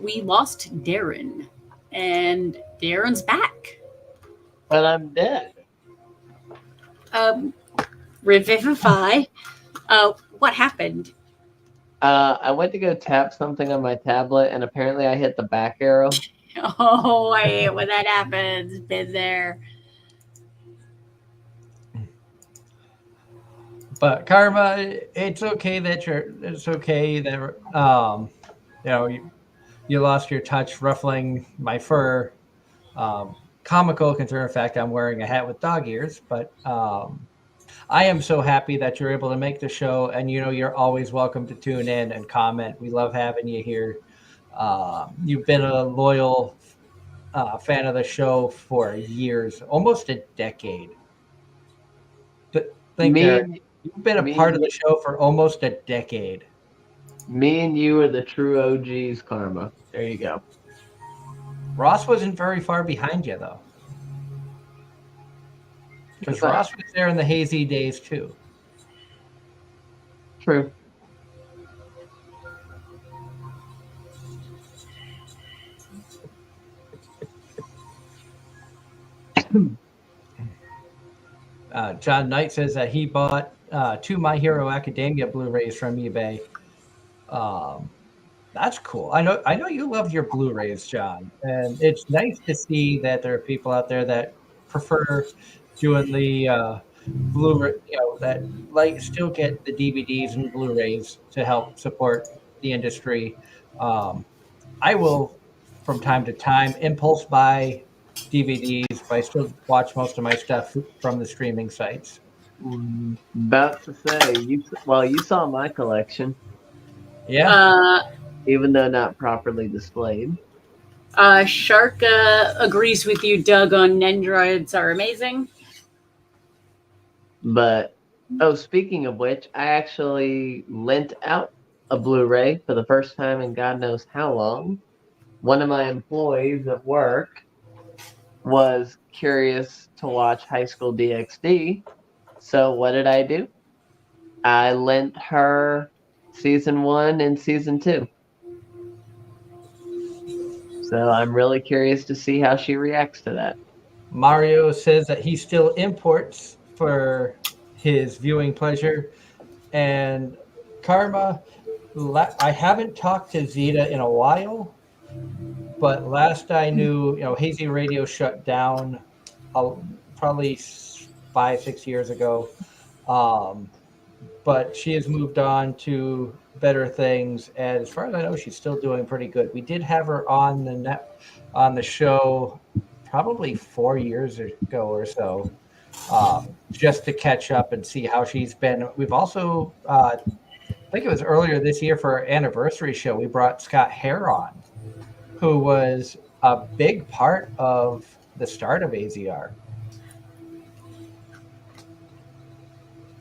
We lost Darren, and Darren's back. But I'm dead. Revivify. What happened? I went to go tap something on my tablet, and apparently I hit the back arrow. Oh, I hate when that happens. Been there. But Karma, it's okay that you lost your touch ruffling my fur. Comical concern. In fact, I'm wearing a hat with dog ears, but I am so happy that you're able to make the show, and you're always welcome to tune in and comment. We love having you here. You've been a loyal fan of the show for years, almost a decade. You've been a part of the show for almost a decade. Me and you are the true OGs, Karma. There you go. Ross wasn't very far behind you, though. Because Ross was there in the hazy days, too. True. John Knight says that he bought 2 My Hero Academia Blu-rays from eBay. That's cool. I know you love your Blu-rays, John, and it's nice to see that there are people out there that prefer doing the Blu-ray, that still get the DVDs and Blu-rays to help support the industry. I will, from time to time, impulse buy DVDs, but I still watch most of my stuff from the streaming sites. About to say, you saw my collection. Yeah. Even though not properly displayed. Shark agrees with you, Doug, on Nendroids are amazing. But, speaking of which, I actually lent out a Blu-ray for the first time in God knows how long. One of my employees at work was curious to watch High School DxD. So what did I do? I lent her season 1 and season 2. So I'm really curious to see how she reacts to that. Mario says that he still imports for his viewing pleasure. And Karma, I haven't talked to Zeta in a while, but last I knew, Hazy Radio shut down probably 5-6 years ago. But she has moved on to better things, and as far as I know, she's still doing pretty good. We did have her on the show probably 4 years ago or so, just to catch up and see how she's been. We've also, I think it was earlier this year for our anniversary show, we brought Scott Hare on, who was a big part of the start of AZR.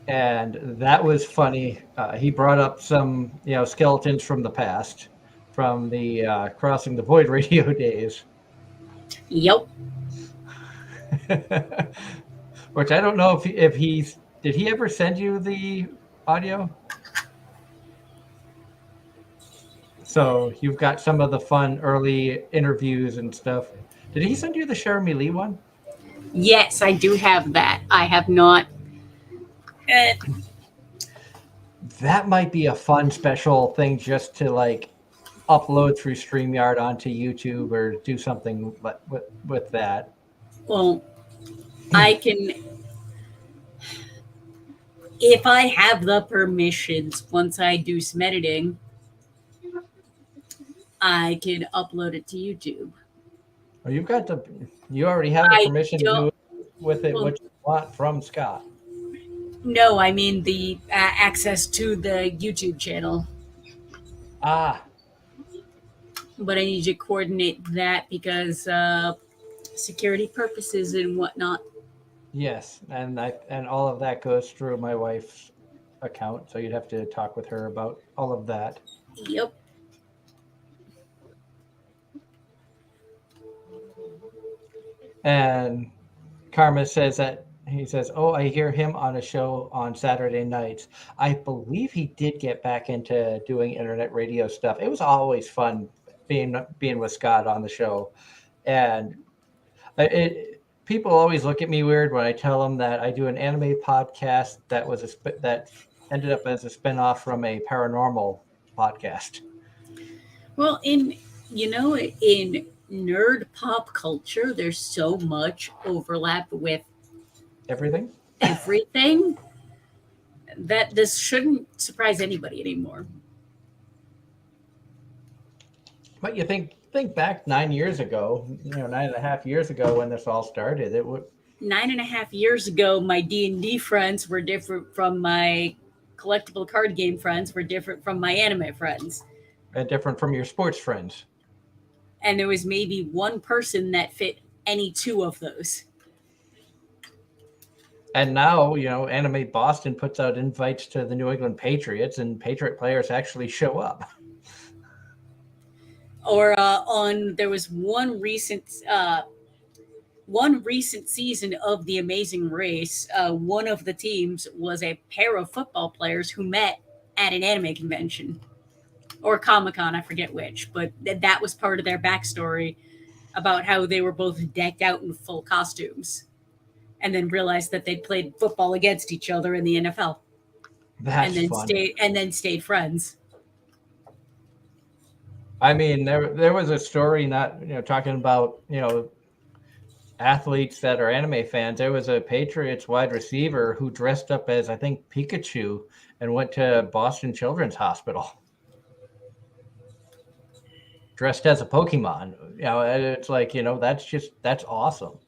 And that was funny. He brought up some, skeletons from the past, from the Crossing the Void radio days. Yep. Which I don't know if did he ever send you the audio? So you've got some of the fun early interviews and stuff. Did he send you the Jeremy Lee one? Yes, I do have that. I have not. Uh, That might be a fun special thing just to like upload through StreamYard onto YouTube or do something with that. well, I can, if I have the permissions, once I do some editing, I can upload it to YouTube. Well, you already have the I permission to do don't. with it Well, what you want from Scott. no, I mean the access to the YouTube channel. Ah, But I need to coordinate that because security purposes and whatnot. yes, and all of that goes through my wife's account, so you'd have to talk with her about all of that. Yep. And Karma says that he says, "Oh, I hear him on a show on Saturday nights. I believe he did get back into doing internet radio stuff. It was always fun being with Scott on the show, and people always look at me weird when I tell them that I do an anime podcast that ended up as a spinoff from a paranormal podcast. Well, in nerd pop culture, there's so much overlap with Everything." everything that this shouldn't surprise anybody anymore. But you think back 9 years ago, 9.5 years ago when this all started, it would 9.5 years ago, my D&D friends were different from my collectible card game friends, were different from my anime friends. different from your sports friends. And there was maybe one person that fit any two of those. And now, Anime Boston puts out invites to the New England Patriots, and Patriot players actually show up. Or there was one recent season of the Amazing Race. One of the teams was a pair of football players who met at an anime convention or Comic-Con, I forget which, but that was part of their backstory about how they were both decked out in full costumes and then realized that they'd played football against each other in the NFL. That's fun. Stayed friends. I mean, there was a story not talking about athletes that are anime fans. There was a Patriots wide receiver who dressed up as, I think, Pikachu and went to Boston Children's Hospital dressed as a Pokemon. And it's like, that's awesome.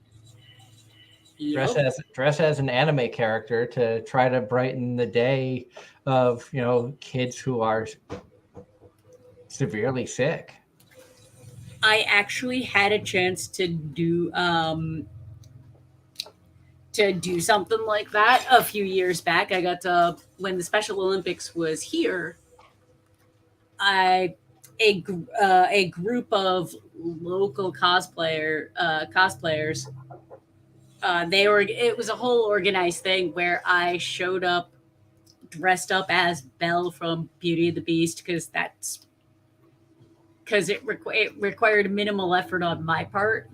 Yep. Dress as an anime character to try to brighten the day of kids who are severely sick. I actually had a chance to do something like that a few years back. I got to, when the Special Olympics was here, a group of local cosplayers. It was a whole organized thing where I showed up dressed up as Belle from Beauty and the Beast because it required minimal effort on my part,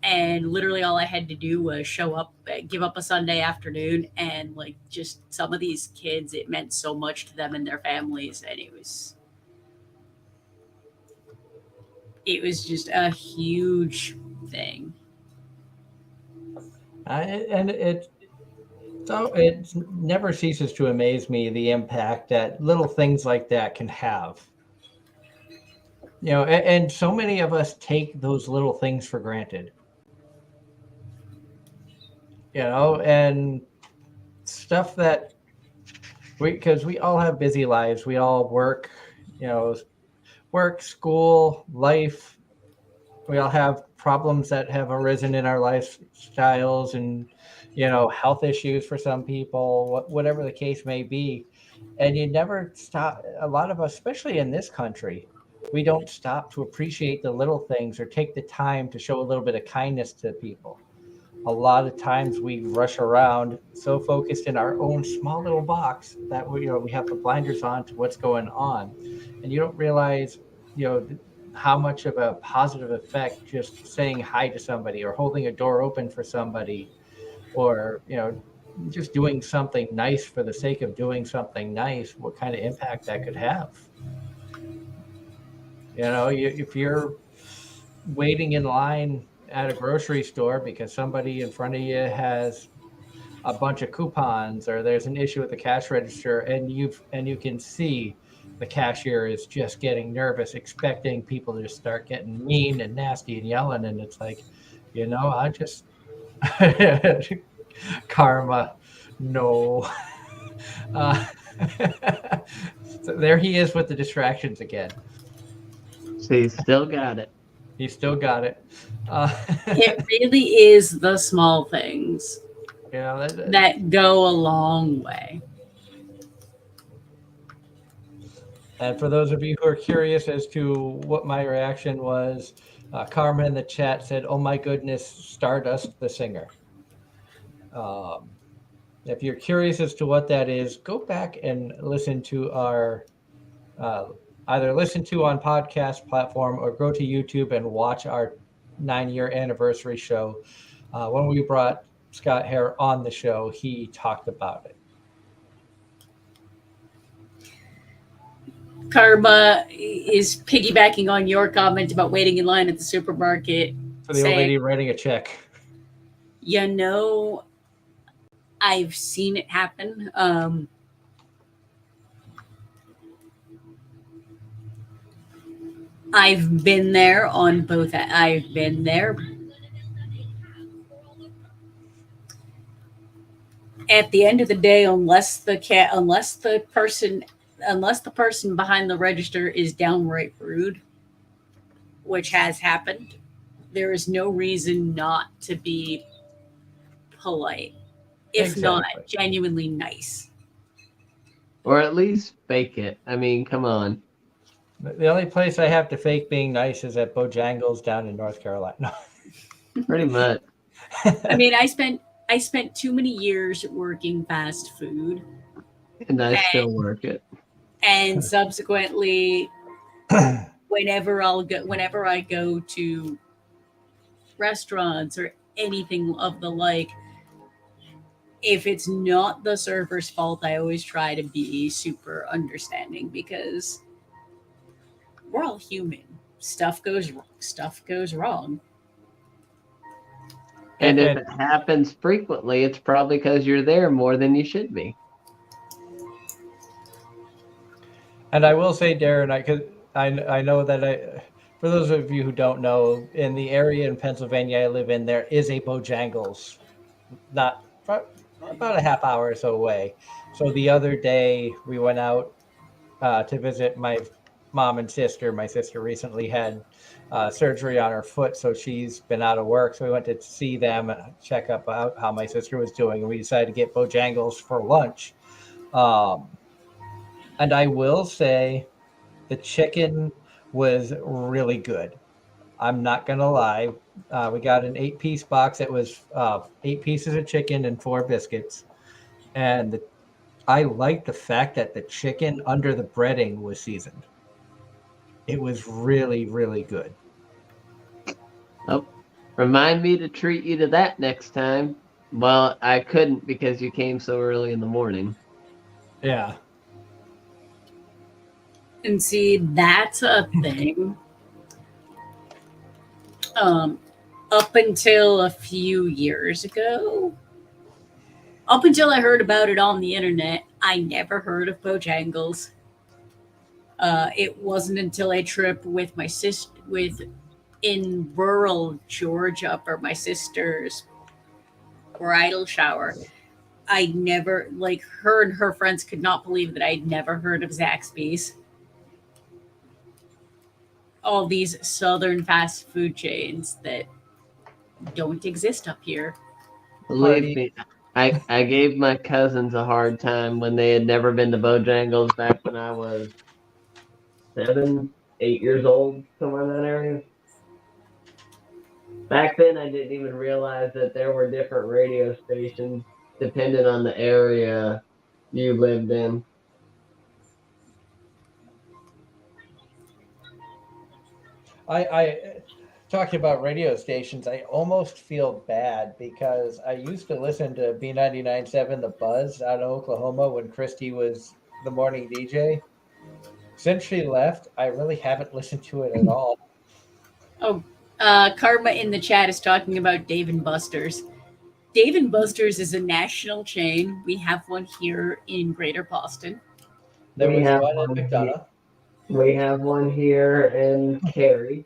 and literally all I had to do was show up, give up a Sunday afternoon, and like just some of these kids, it meant so much to them and their families, and it was just a huge thing. And it never ceases to amaze me the impact that little things like that can have. And so many of us take those little things for granted. And stuff that because we all have busy lives. We all work, work, school, life. We all have problems that have arisen in our lifestyles and, health issues for some people, whatever the case may be. And you never stop. A lot of us, especially in this country, we don't stop to appreciate the little things or take the time to show a little bit of kindness to people. A lot of times we rush around so focused in our own small little box that we have the blinders on to what's going on. And you don't realize how much of a positive effect just saying hi to somebody or holding a door open for somebody, or just doing something nice for the sake of doing something nice, what kind of impact that could have. If you're waiting in line at a grocery store because somebody in front of you has a bunch of coupons, or there's an issue with the cash register, and you can see the cashier is just getting nervous, expecting people to just start getting mean and nasty and yelling, and it's like, I just karma, no. So there he is with the distractions again. See, still got it. He still got it. It really is the small things that go a long way. And for those of you who are curious as to what my reaction was, Karma in the chat said, "Oh my goodness, Stardust the singer." If you're curious as to what that is, go back and listen to our either listen to on podcast platform or go to YouTube and watch our 9-year anniversary show. When we brought Scott Hare on the show, he talked about it. Karma is piggybacking on your comment about waiting in line at the supermarket. For the old lady writing a check. I've seen it happen. I've been there on both. I've been there. At the end of the day, unless the person behind the register is downright rude, which has happened, there is no reason not to be polite, if not genuinely nice. Or at least fake it. I mean, come on. The only place I have to fake being nice is at Bojangles down in North Carolina. Pretty much. I mean, I spent too many years working fast food. And I still work it. And subsequently, whenever I go to restaurants or anything of the like, if it's not the server's fault, I always try to be super understanding, because we're all human. Stuff goes wrong. And if it happens frequently, it's probably because you're there more than you should be. And I will say, Darren, I know that for those of you who don't know, in the area in Pennsylvania I live in, there is a Bojangles, not about a half hour or so away. So the other day we went out to visit my mom and sister. My sister recently had surgery on her foot, so she's been out of work. So we went to see them and check up how my sister was doing, and we decided to get Bojangles for lunch. And I will say the chicken was really good. I'm not going to lie. We got an 8-piece box. It was 8 pieces of chicken and 4 biscuits. And I liked the fact that the chicken under the breading was seasoned. It was really, really good. Oh, remind me to treat you to that next time. Well, I couldn't because you came so early in the morning. Yeah. And see, that's a thing. Up until a few years ago, up until I heard about it on the internet, I never heard of Bojangles. It wasn't until a trip with my sister in rural Georgia for my sister's bridal shower. I never, her and her friends could not believe that I'd never heard of Zaxby's. All these southern fast food chains that don't exist up here. Believe me, I gave my cousins a hard time when they had never been to Bojangles back when I was 7, 8 years old, somewhere in that area. Back then, I didn't even realize that there were different radio stations depending on the area you lived in. I talking about radio stations, I almost feel bad because I used to listen to B99.7 The Buzz out of Oklahoma when Christy was the morning DJ. Since she left, I really haven't listened to it at all. Oh, Karma in the chat is talking about Dave and Buster's. Dave and Buster's is a national chain. We have one here in Greater Boston. There We was have one in one here. McDonough. We have one here in Cary.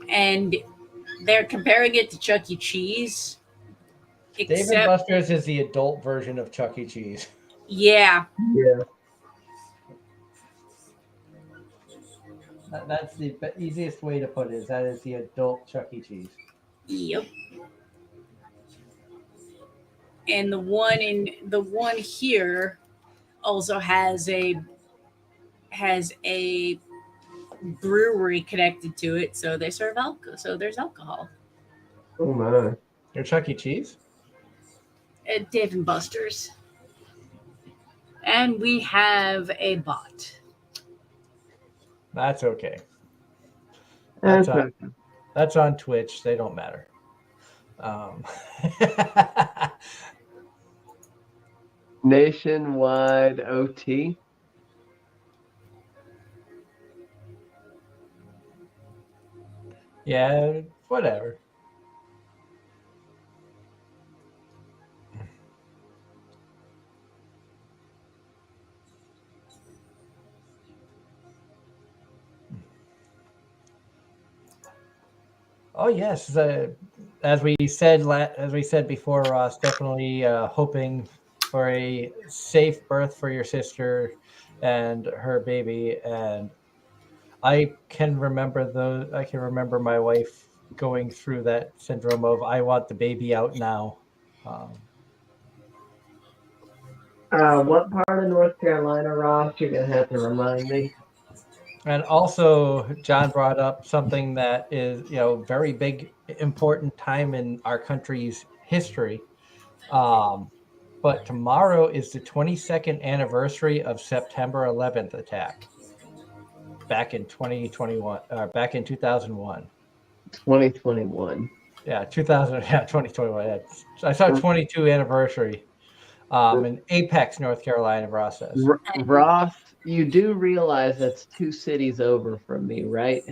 And they're comparing it to Chuck E. Cheese. Dave and Except, Buster's is the adult version of Chuck E. Cheese. yeah, Yeah. That's the easiest way to put it. Is that is the adult Chuck E. Cheese. yep. And the one here also has a brewery connected to it, so they serve alcohol. So there's alcohol. Oh my. Your Chuck E. Cheese? At Dave and Buster's. And we have a bot. That's okay. That's That's on Twitch. They don't matter. Nationwide OT. Yeah, whatever. Oh yes, as we said before, Ross, definitely hoping for a safe birth for your sister and her baby. And I can remember my wife going through that syndrome of I want the baby out now. What part of North Carolina, Ross? You're gonna have to remind me. And also, John brought up something that is, very big, important time in our country's history. But tomorrow is the 22nd anniversary of September 11th attack back in 2021, back in 2001. 2021. Yeah, 2021. Yeah. I saw 22 anniversary in Apex, North Carolina process. Ross, you do realize that's 2 cities over from me, right?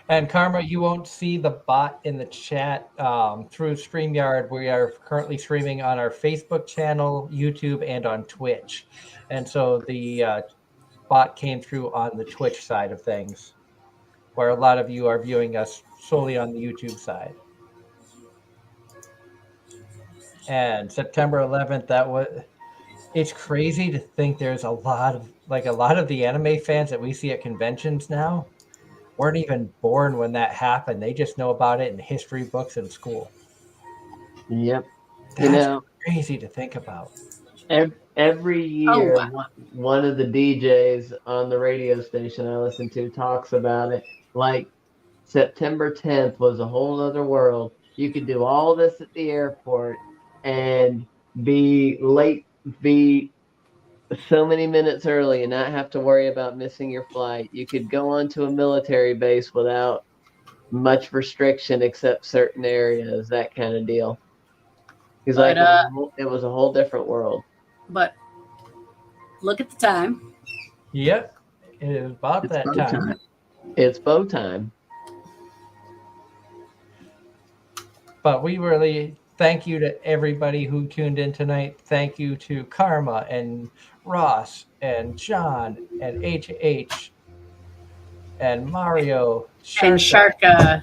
And Karma, you won't see the bot in the chat through StreamYard. We are currently streaming on our Facebook channel, YouTube, and on Twitch. And so the bot came through on the Twitch side of things, where a lot of you are viewing us solely on the YouTube side. And September 11th, it's crazy to think there's a lot of the anime fans that we see at conventions now weren't even born when that happened. They just know about it in history books in school. Yep. That's crazy to think about. Every year, one of the DJs on the radio station I listen to talks about it. Like September 10th was a whole other world. You could do all this at the airport and be so many minutes early and not have to worry about missing your flight. You could go onto a military base without much restriction except certain areas, that kind of deal. He's like, it was a whole different world. But look at the time. Yep, it is about that time. It's bow time. But we really thank you to everybody who tuned in tonight. Thank you to Karma and Ross and John and HH and Mario and Sharka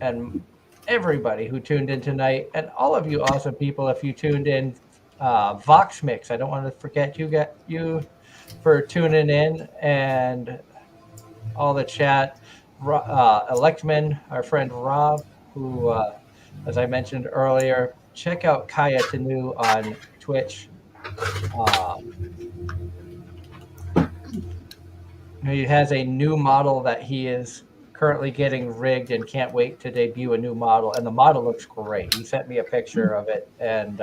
and everybody who tuned in tonight, and all of you awesome people if you tuned in. Vox Mix, I don't want to forget you for tuning in, and all the chat. Electman, our friend Rob, who, as I mentioned earlier, check out Kaya Tanu on Twitch. He has a new model that he is currently getting rigged and can't wait to debut a new model. And the model looks great. He sent me a picture of it, and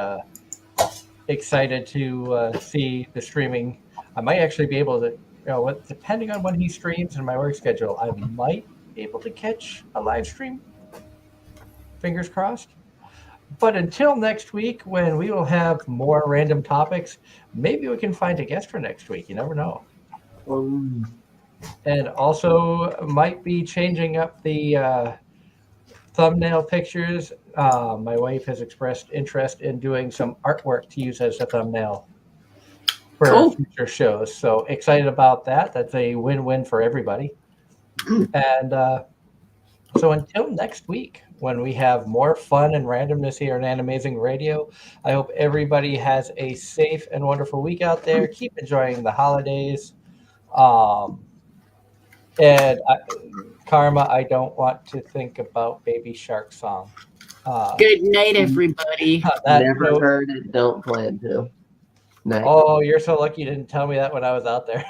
excited to see the streaming. I might actually be able to, depending on when he streams and my work schedule, I might be able to catch a live stream. Fingers crossed. But until next week, when we will have more random topics, maybe we can find a guest for next week. You never know. And also might be changing up the thumbnail pictures. My wife has expressed interest in doing some artwork to use as a thumbnail for Cool. future shows. So excited about that. That's a win-win for everybody. And so until next week, when we have more fun and randomness here on Anime-Zing Radio, I hope everybody has a safe and wonderful week out there. Keep enjoying the holidays. And Karma, I don't want to think about Baby Shark song. Good night, everybody. Never heard it. Don't plan to. Night. Oh, you're so lucky you didn't tell me that when I was out there.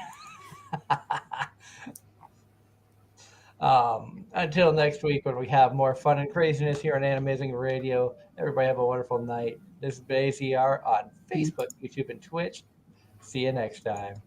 Until next week, when we have more fun and craziness here on Anime-Zing Radio, everybody have a wonderful night. This is AZR on Facebook, YouTube, and Twitch. See you next time.